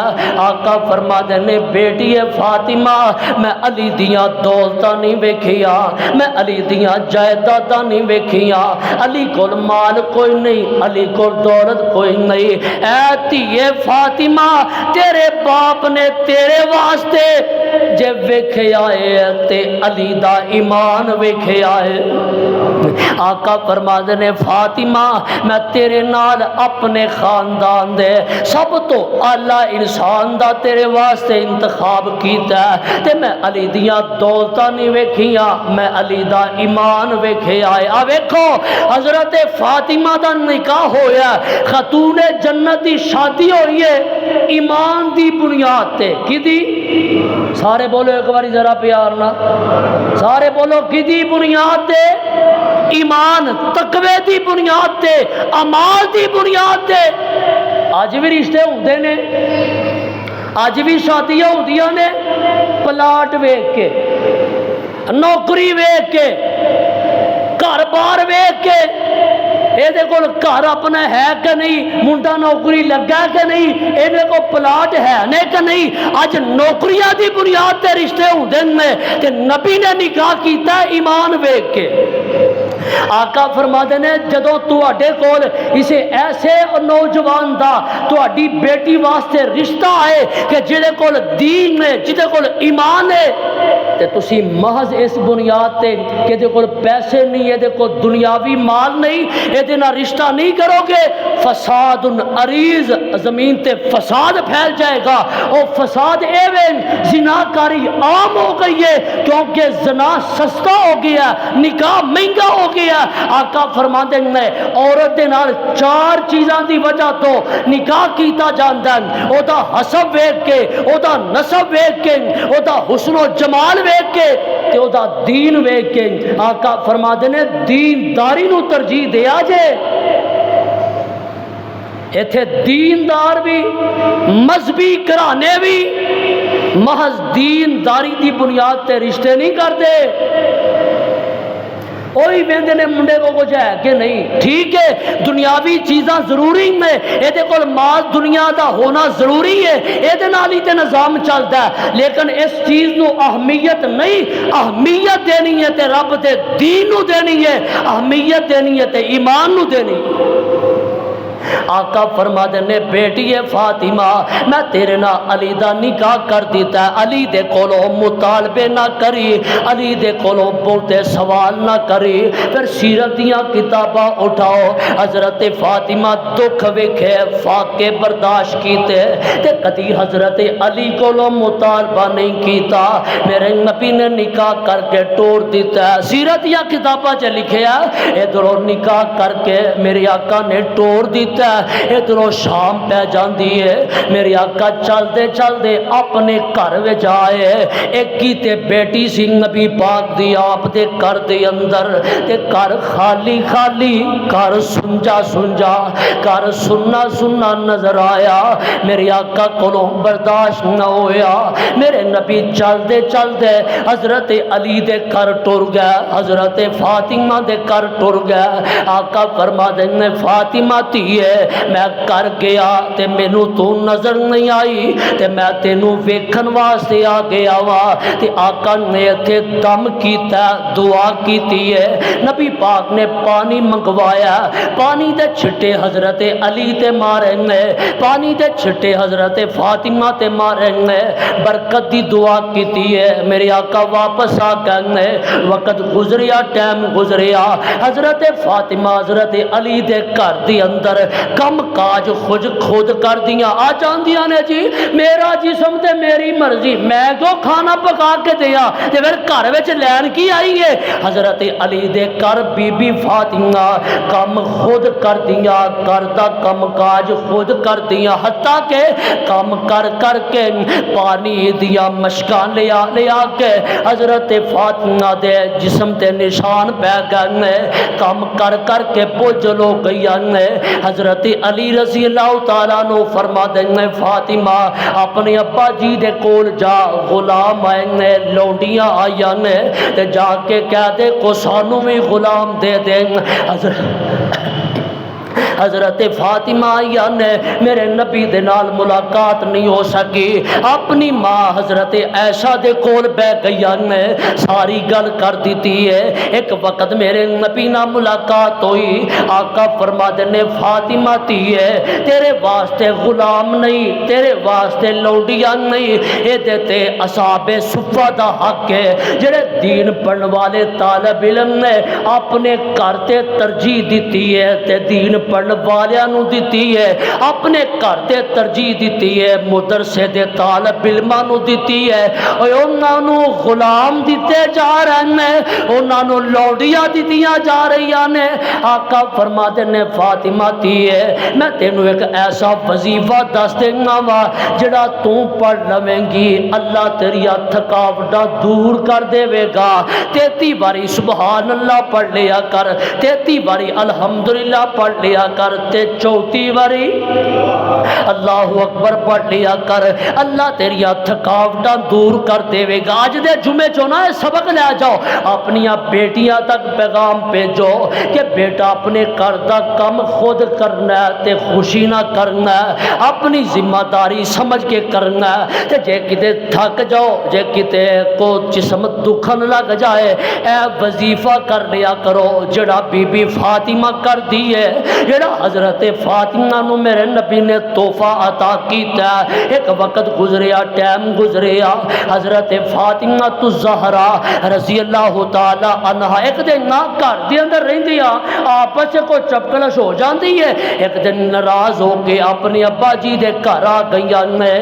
آقا فرما دینے بیٹی فاطمہ میں علی دیاں دولتاں نہیں ویکھیا، میں علی دیاں جائیداداں نہیں ویکھیا، علی کول مال کوئی نہیں، علی کول دولت کوئی نہیں، اے دھیے فاطمہ تیرے باپ نے تیرے واسطے جے ویکھیا ہے تے علی دا ایمان ویکھیا ہے۔ آقا فرما دینے فاطمہ میں تیرے نال اپنے خاندان دے سب تو اعلیٰ انسان دا تیرے واسطے انتخاب کیتا ہے، تے میں علی دیاں دولتاں نہیں ویکھیاں، میں علی دا ایمان ویکھیا ہے۔ آ ویکھو حضرت فاطمہ دا نکاح ہویا، خاتون جنت دی شادی ہوئی ہے ایمان دی بنیاد تے۔ کی دی؟ سارے بولو ایک باری ذرا پیار نہ، سارے بولو کی دی بنیاد تے؟ ایمان تقوی دی بنیاد تے، اعمال دی بنیاد تے۔ اج بھی رشتے ہوندے نے، اج بھی شادیاں ہوندیاں نے، پلاٹ ویکھ کے، نوکری ویکھ کے، گھر بار ویکھ کے، یہ کول گھر اپنا ہے کہ نہیں، منڈا نوکری لگا کہ نہیں، یہ کو پلاٹ ہے نے کہ نہیں، اج نوکریاں دی بنیاد تے رشتے ہوندے نے کہ نبی نے نکاح کیتا ایمان ویکھ کے۔ آقا فرماتے نے جدو تواڈے کول اسے ایسے نوجوان دا تواڈی بیٹی واسطے رشتہ ہے کہ جدے کول دین ہے، جدے کول ایمان ہے، تے تسی محض اس بنیاد تے کہ دے کول پیسے نہیں ہے، دے کول دنیاوی مال نہیں، اے دے نال رشتہ نہیں کرو گے، فساد عریض، زمین تے فساد پھیل جائے گا۔ اور فساد ایویں زناکاری عام ہو گئی ہے کیونکہ زنا سستا ہو گیا، نکاح مہنگا ہو گیا۔ آقا فرماتے ہیں عورت دے نال 4 چیزاں دی وجہ تو نکاح کیتا جاندا ہے، او دا حسب ویکھ کے، او دا نسب ویکھ کے، او دا حسن و جمال ویکھ کے تے او دا دین ویکھ کے۔ آقا فرماتے ہیں دینداری نو ترجیح دیا جے، ایتھے دیندار بھی مذہبی گھرانے بھی محض دینداری دی بنیاد تے رشتے نہیں کرتے۔ وہی ویندے نے منڈے کو کچھ ہے کہ نہیں، ٹھیک ہے دنیاوی چیزاں ضروری نے، یہ کول مال دنیا دا ہونا ضروری ہے، یہ نال ہی تے نظام چلتا ہے، لیکن اس چیز نو اہمیت نہیں، اہمیت دینی ہے تے رب دے دین نو دینی ہے، اہمیت دینی ہے تے ایمان نو دینی ہے۔ آقا فرما دینے بیٹی فاطمہ میں تیرے نا علی دا نکاح کر دیتا ہے، علی دے کولو مطالبے نہ کری، علی دے کولو بولتے سوال نہ کری۔ پھر سیرت دیاں کتاباں اٹھاؤ، حضرت فاطمہ دکھ ویکھے فاقے برداشت کیتے تے کدی حضرت علی کولو مطالبہ نہیں کیتا، میرے نبی نے نکاح کر کے ٹوڑ دیتا ہے۔ سیرت دیاں کتاباں چ لکھیا ادھروں نکاح کر کے میرے آقا نے ٹوڑ دیتا، ادھروں شام پہ جاندی ہے، میرے آقا چلدے چلدے اپنے گھر وچ آئے، ایک کی تے بیٹی سی نبی پاک دی آپ دے گھر دے اندر، تے گھر خالی خالی، گھر سنجا سنجا، گھر سننا سننا نظر آیا، میرے آقا کولوں برداشت نہ ہویا، میرے نبی چلدے چلدے حضرت علی دے گھر ٹر گیا، حضرت فاطمہ دے گھر ٹر گیا۔ آقا فرما دینے فاطمہ تھی میں کر گیا تے مینوں تو نظر نہیں آئی تے میں تینوں ویکھن واسطے آ گیا وا، تے آقا نے اتھے دم کیتا دعا کیتی ہے، نبی پاک نے پانی منگوایا، پانی دے چھٹے حضرت علی تے مارے نے، پانی دے چھٹے حضرت فاطمہ تے مارے نے، برکت دی دعا کیتی ہے۔ میرے آقا واپس آ گئے، وقت گزریا ٹائم گزریا، حضرت فاطمہ حضرت علی دے گھر دی اندر کم کاج خود کر دیاں آ جاندیاں نے، جی میرا جسم تے میری مرضی، میں کو کھانا پکا کے دیا تے پھر گھر وچ لین کی آئی ہے۔ حضرت علی دے گھر بی بی فاطمہ کم خود کر دیاں، گھر دا کم کاج خود کر دیاں، حتیٰ کہ کم کر کر کے پانی دیا مشکاں لیا لیا کے حضرت فاطمہ دے جسم تے نشان پہ گئے، کم کر کر کے بوجھ لو گئی۔ حضرت علی رضی اللہ تعالیٰ نو فرما دیں فاطمہ اپنے ابا جی دے کول جا، غلام آئیں نے، لونڈیاں آئیں نے، تے جا کے کہہ دے کو سانو میں غلام دے دیں۔ حضرت فاطمہ آئیہ نے میرے نبی دے نال ملاقات نہیں ہو سکی، اپنی ماں حضرت عائشہ دے کول بہ گئی نے، ساری گل کر دیتی ہے۔ ایک وقت میرے نبی نال ملاقات ہوئی، آقا فرما دینے فاطمہ تھی ہے تیرے واسطے غلام نہیں، تیرے واسطے لونڈیاں نہیں، اے دیتے اصحاب صفہ دا حق ہے، جڑے دین پڑھن والے طالب علم نے اپنے گھر تے ترجیح دیتی ہے تے دین پڑھن والیاں نو دیتی ہے، اپنے گھر تے ترجیح دیتی ہے، مدرسے دے طالب علماں نو دیتی ہے، انہاں نو غلام دیتے جا رہے ہیں، انہاں نو لوڈیاں دیتیاں جا رہی ہیں۔ آقا فرماتے نے فاطمہ تھی ہے میں تینوں ایک ایسا وظیفہ دس دینا وا جڑا تو پڑھ لویں گی، اللہ تیری تھکاوٹاں دور کر دے گا۔ 33 باری سبحان اللہ پڑھ لیا کر، 33 باری الحمدللہ پڑھ لیا کر تے چوتھی واری اللہ اکبر پڑھ لیا کر، اللہ تیری تھکاوٹاں دور کر دے گا۔ اج دے جمعے چوں نہ سبق لے جاؤ، اپنی بیٹیاں تک پیغام بھیجو کہ بیٹا اپنے گھر دا کم خود کرنا ہے تے خوشی نہ کرنا ہے، اپنی ذمہ داری سمجھ کے کرنا ہے۔ تے جے کتے تھک جاؤ، جے کتے کو جسم دکھن لگ جائے، اے وظیفہ کر لیا کرو جڑا بی بی فاطمہ کر دی ہے، جڑا حضرت فاطمہ نو میرے نبی نے تحفہ عطا کیتا ہے۔ ایک وقت گزریا، ٹائم گزریا، حضرت فاطمہ الزہرا رضی اللہ تعالی عنہ ایک دن نہ گھر دے اندر رہندیا، آپس کو چپکلش ہو جاندی ہے۔ ایک دن ناراض ہو کے اپنے ابا جی دے گھر آ گئیاں نے۔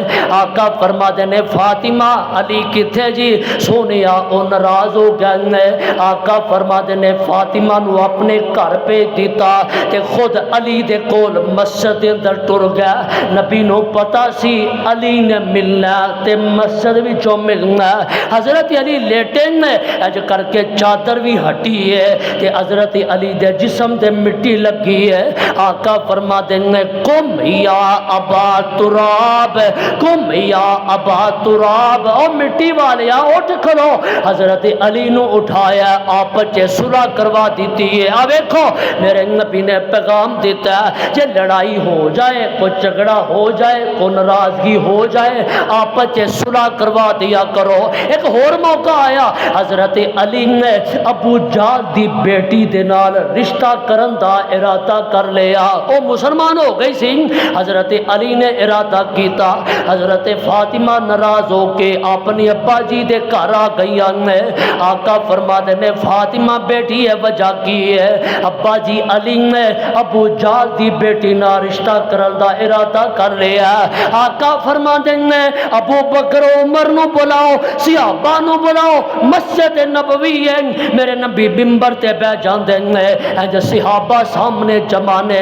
آقا فرما دے نے فاطمہ علی کتھے جی؟ سونیا او ناراض ہو گئے نے۔ آقا فرما دے نے فاطمہ نو اپنے گھر بھیج دیتا تے خود علی دے کول مسجد دے اندر ٹر گیا۔ نبی نو پتا سی علی نے ملنا تے مسجد وچوں ملنا۔ حضرت علی لیٹے نے، اج کر کے چادر بھی ہٹی ہے تے حضرت علی دے جسم دے مٹی لگی ہے۔ آقا فرما دے نے قم یا ابا تراب، قم یا ابا تراب، او مٹی والیا اٹھ کھلو۔ حضرت علی نو اٹھایا، آپس چ صلح کروا دیتی ہے۔ آ ویکھو میرے نبی نے پیغام دیتا ہے جے لڑائی ہو جائے، کوئی جھگڑا ہو جائے، کوئی ناراضگی ہو جائے، آپس چ صلح کروا دیا کرو۔ ایک اور موقع آیا، حضرت علی نے ابو جہل دی بیٹی دے نال رشتہ کرن دا ارادہ کر لیا۔ او مسلمان ہو گئی سی، حضرت علی نے ارادہ کیتا۔ حضرت فاطمہ ناراض ہو کے اپنی ابا جی دے گھر آ گئی نے۔ آقا فرما دے نے فاطمہ بیٹی ہے، وجہ کی ہے؟ ابا جی علی نے ابو جہل دی بیٹی نال رشتہ کرن دا ارادہ کر لیا۔ آقا فرما دے نے ابو بکر عمر نو بلاؤ، صحابہ نو بلاؤ، مسجد نبوی ہے، میرے نبی منبر تے بیٹھ جاندے نے، اج صحابہ سامنے جمانے۔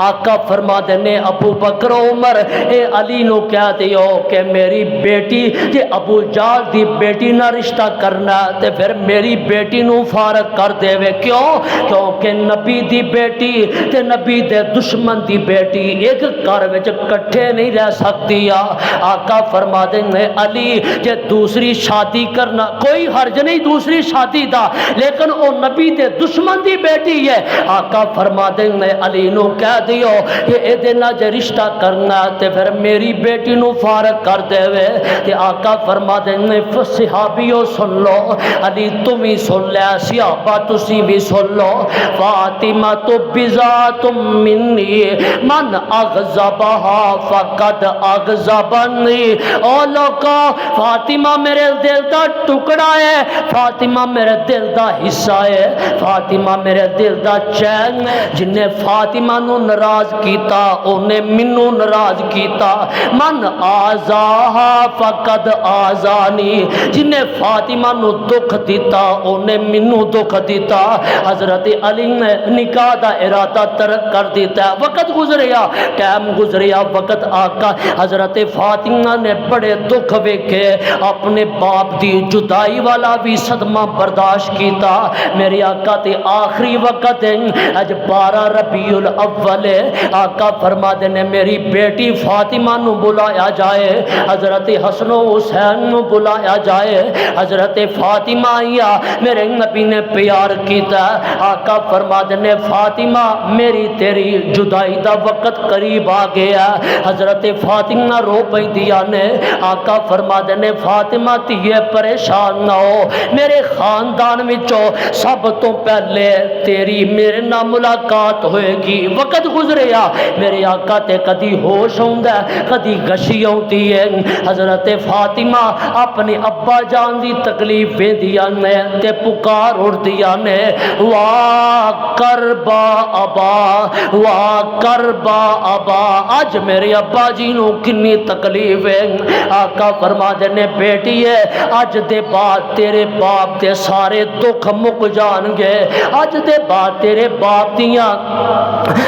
آقا فرما دے نے ابو بکر عمر اے علی نو کہہ دیو کہ میری بیٹی تے ابو جہل دی بیٹی نہ رشتہ کرنا تے پھر میری بیٹی نو فارغ کر دے وے۔ کیوں؟ کیونکہ نبی دی بیٹی تے نبی دے دشمن دی بیٹی ایک گھر وچ کٹھے نہیں رہ سکتی۔ آقا فرما دے نے علی جے دوسری شادی کرنا کوئی حرج نہیں دوسری شادی دا، لیکن او نبی دے دشمن دی بیٹی ہے۔ آقا فرما دے نے علی نو کہہ دیو کہ اے دے نال جے رشتہ کرنا تے پھر میری بیٹی نو فارغ کر دے وے۔ تے آقا فرما دے نے صحابیو سن لو، علی تم بھی سن لے، صحابہ تسی بھی سن لو، فاطمہ تو بذات منی من اغضبها فقد اغضبنی۔ او لوکا فاطمہ میرے دل دا ٹکڑا ہے، فاطمہ میرے دل دا حصہ ہے، فاطمہ میرے دل دا چین ہے۔ جن نے فاطمہ نو ناراض کیتا اونے منو ناراض کیتا۔ من آزاہا فقد آزانی، جن نے فاطمہ نو دکھ دیتا اونے منو دکھ دیتا۔ حضرت علی نے نکاح دا ارادہ ترک کر دیتا۔ وقت گزریا، ٹائم گزریا، وقت آقا حضرت فاطمہ نے بڑے دکھ ویکھے، اپنے باپ دی جدائی والا بھی صدمہ برداشت کیتا۔ میرے آقا تے آخری وقت ہے، اج 12 ربیع الاول ہے۔ آقا فرما دے نے میری بیٹی فاطمہ نو بلایا جائے، حضرت حسن و حسین نو بلایا جائے۔ حضرت فاطمہ آیا، میرے نبی نے پیار کیتا۔ آقا فرما دے نے فاطمہ میری تیری جدائی دا وقت قریب آ گیا۔ حضرت فاطمہ رو پیندیا نے۔ آقا فرما دے نے فاطمہ تیے پریشان نہ ہو، میرے خاندان وچوں سب تو پہلے تیری میرے نال ملاقات ہوئے گی۔ وقت گزریا، میرے آقا تے کدی ہوش ہوندا ہے، کدی غشی ہوندی ہے۔ حضرت فاطمہ اپنے ابا جان دی تکلیف ویندیا نے تے پکار اٹھدیا نے، وا کربا ابا، وا کربا ابا، اج میرے ابا جی نو کنی تکلیف ہے۔ آقا فرما دے نے بیٹی ہے، اج دے بعد تیرے باپ دے سارے دکھ مک جان گے، اج دے بعد تیرے باپ دیاں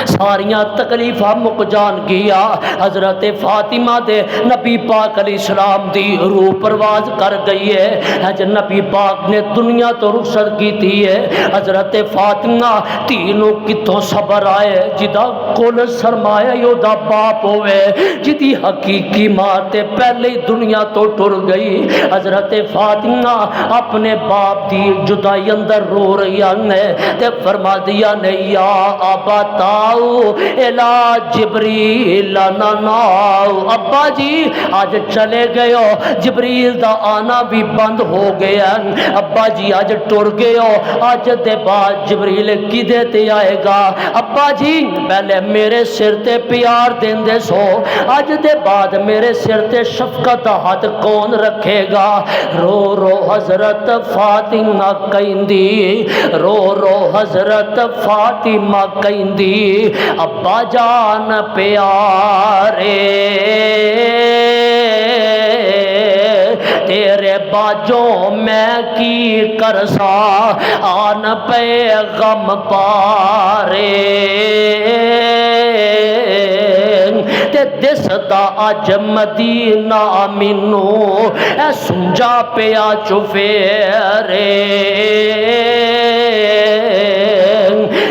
ساریاں تکلیفاں مک جان گیا۔ حضرت فاطمہ دے نبی پاک علیہ السلام دی روح پرواز کر گئی ہے، اج نبی پاک نے دنیا تو رخصت کی ہے۔ حضرت فاطمہ تینوں کتوں صبر آئے جدا کل سرمایہ یودا باپ ہوئے جدی حقیقی ماں تے پہلے ہی دنیا تو ٹر گئی حضرت فاطمہ اپنے باپ دی جدائی اندر رو رہی ہے تے فرما دیا نے یا ابا تاؤ الا جبریل ناؤ ابا جی آج چلے گئے ہو جبریل دا آنا بھی بند ہو گیا ابا جی آج ٹر گئے ہو آج دے بعد جبریل کدے تے آئے گا ابا جی پہلے میرے سر تے پیار دین دے سو آج دے بعد میرے سر تے شفقت ہاتھ کون رکھے گا رو رو حضرت فاطمہ کہندی رو رو حضرت فاطمہ کہندی ابا جان پیارے تیرے باجوں میں کی کرسا آن پہ غم پارے تے دس دا اج مدینہ مینو اے سمجھا پیا چفیرے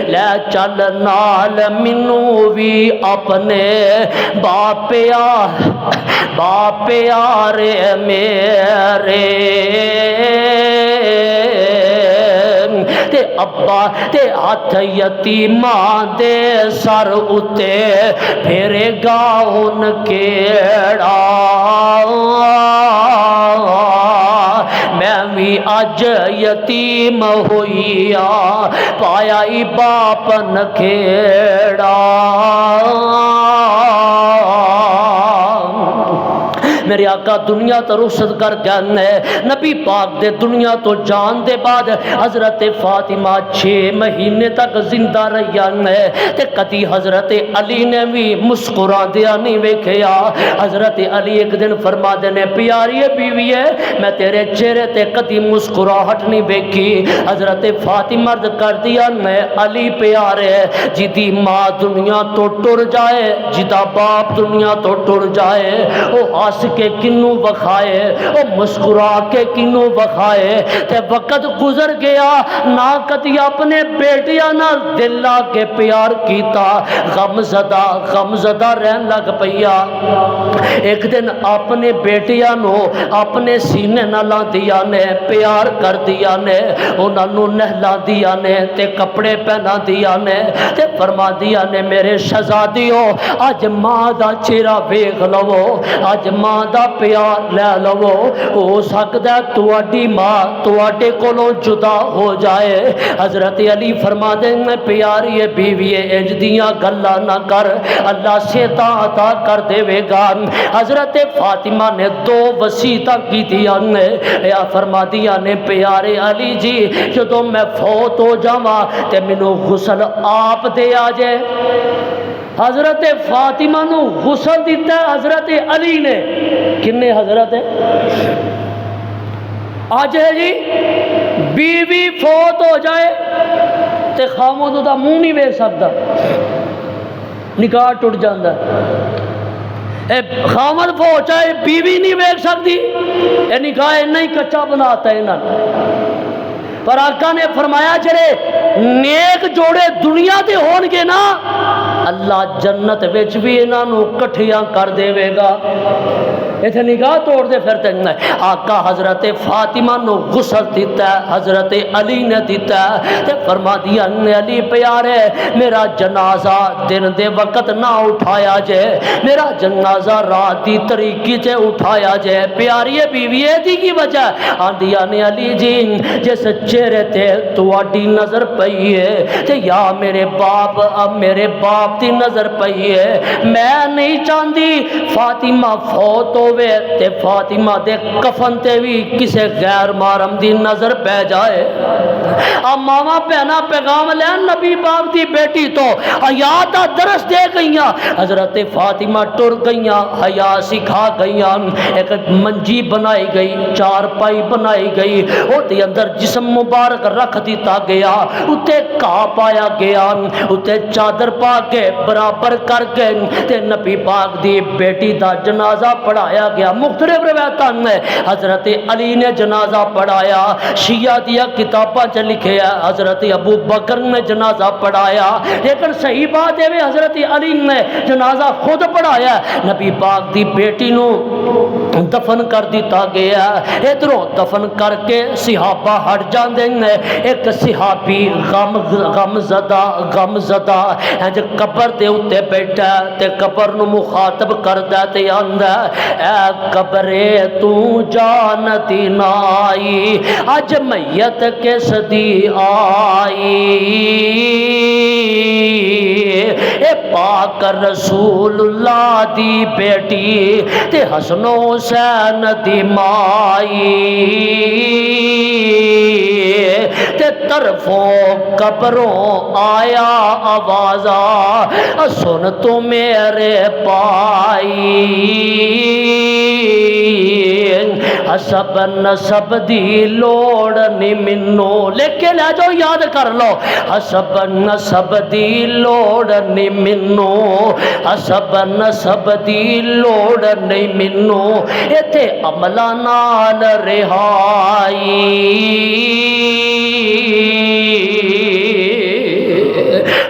لے چل نال مینو بھی اپنے باپ پیارے میرے تے ابا تے ہاتھ یتیماں دے سر اتے پھیرے گا ان کیڑا میں بھی اج یتیم ہوئی پایا ہی باپ نکھیڑا میرے آقا دنیا تو رخصت کر گئے نبی پاک دے دنیا تو جان دے بعد حضرت فاطمہ 6 مہینے تک زندہ رہی تے کدی حضرت علی نے بھی مسکرا دیا نہیں ویکھیا حضرت علی ایک دن فرما دے نے پیاری بیوی ہے میں تیرے چہرے تے کدی مسکراہٹ نہیں ویکھی حضرت فاطمہ عرض کر دیا میں علی پیارے جدی ماں دنیا تو ٹر جائے جدا باپ دنیا تو ٹر جائے او ہس کے کنوں وکھائے او مسکرا کے کنوں وکھائے تے وقت گزر گیا نہ کدی اپنے بیٹیاں نال دل لا کے پیار کیتا غم زدہ رہن لگ پیا ایک دن اپنے بیٹیاں نو اپنے سینے نال لاندیا نے پیار کر دیا نے انہاں نو نہلا دیا نے تے کپڑے پہنا دیا نے تے فرما دیا نے میرے شہزادیو اج ماں دا چہرہ ویکھ لو اج ماں دا پیار لے لو ہو سکدا تواڈی ماں تواڈے کولوں جدا ہو جائے حضرت علی فرما دے میں پیاری بیوی انج دیاں گلاں نہ کر اللہ صحتاں عطا کر دے گا حضرت فاطمہ نے 2 وصیتاں کیتیاں نے یا فرما دیا نے پیارے علی جی جدوں میں فوت ہو جاواں تے مینوں غسل آپ دے آ جائے حضرت فاطمہ نو غسل دیتا ہے حضرت علی نے کنے حضرت ہے آج ہے جی بیوی فوت ہو جائے تے خامد دا منہ نہیں ویکھ سکتا نکاح ٹوٹ جاندہ ہے خامد فوت جائے بیوی نہیں ویکھ سکتی اے نکاح نہیں کچا بناتا ہے انہاں پر آقا نے فرمایا جڑے نیک جوڑے دنیا دے ہون گے نا اللہ جنت وچ بھی انہاں نو کٹھیاں کر دے گا ایتھے نگاہ توڑ دے پھرتے ہیں آقا حضرت فاطمہ نو غسل دیتا ہے حضرت علی نے دیتا ہے تے فرما دیا علی پیارے میرا جنازہ دن دے وقت نہ اٹھایا جائے میرا جنازہ رات دی طریقی سے اٹھایا جائے پیاری بیوی دی کی وجہ آندیا نے علی جی جس چہرے تے تواڈی نظر پئی ہے تے یا میرے باپ دی نظر پئی ہے میں نہیں چاہتی فاطمہ فوت ہوئے تے فاطمہ دے کفن تے بھی کسے غیر محرم دی نظر پہ جائے اب ماما پہنا پیغام لین نبی پاک دی بیٹی تو حیا دا درس دے گئیاں حضرت فاطمہ ٹر گئیاں حیا سکھا گئیاں ایک منجی بنائی گئی 4 پائی بنائی گئی اُتے اندر جسم مبارک رکھ دیتا گیا اُتے کھا پایا گیا اُتے چادر پا کے برابر کر کے تے نبی پاک دی بیٹی دا جنازہ پڑھایا پڑھایا گیا. مختلف روایتاں میں حضرت علی نے جنازہ پڑھایا. شیعہ دیا کتاباں چ لکھے ہے حضرت ابو بکر نے جنازہ پڑھایا, لیکن صحیح بات ہے حضرت علی نے جنازہ خود پڑھایا. نبی پاک دی بیٹی نو دفن کر دیتا گیا. ادھروں دفن کر کے صحابہ ہٹ جاندے نے. ایک صحابی غم زدہ جو قبر دے اتے بیٹھا تے قبر نو مخاطب کردا تے آندا اے قبرے تو جانتی نائی اج میت کس دی آئی. اے پاک رسول اللہ دی بیٹی تے حسن و حسین دی مائی تے طرفوں قبروں آیا آوازا سن تو میرے پائی. حسب نسب دی لوڑ نہیں منو, لے جاؤ یاد کر لو. حسب نسب دی لوڑ نہیں منو, حسب نسب دی لوڑ نہیں منو, ایتھے عملہ نال رہائی.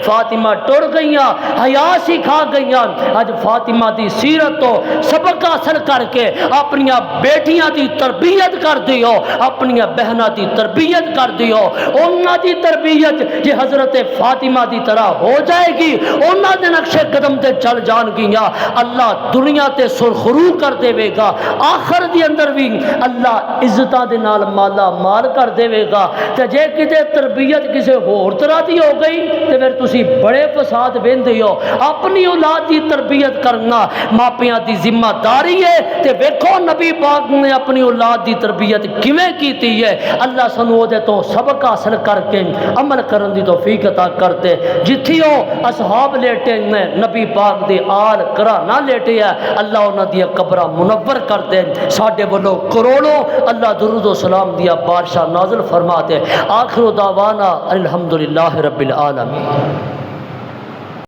فاطمہ ٹر گئیاں, حیا سکھا گئیاں. اج فاطمہ دی سیرت تو سبق حاصل کر کے اپنی بیٹیاں دی تربیت کر دیو, اپنی بہناں دی تربیت کر دیو. انہاں دی تربیت جے حضرت فاطمہ دی طرح ہو جائے گی, انہاں دے نقش قدم تے چل جان گیاں, اللہ دنیا تے سرخرو کر دے گا, آخر دی اندر بھی اللہ عزتاں دے نال مالا مال کر دے گا. تے جے کتے تربیت کسے ہور طرح دی ہو گئی تے پھر تسی بڑے فساد ویندے ہو. اپنی اولاد دی تربیت کرنا ماپیاں دی ذمہ داری ہے. تے ویکھو نبی پاک نے اپنی اولاد دی تربیت کیویں کیتی ہے. اللہ سانو دے تو سبق حاصل کر کے عمل کرن دی توفیق عطا کرتے. جتھیو اصحاب لیٹے نے نبی پاک دے آل گھرانہ لیٹے ہے, اللہ انہاں دی قبراں منور کر دے. ساڈے ولو کروڑوں اللہ درود و سلام دیا بارشاہ نازل فرما دے. آخر دعوانا الحمدللہ رب العالمین.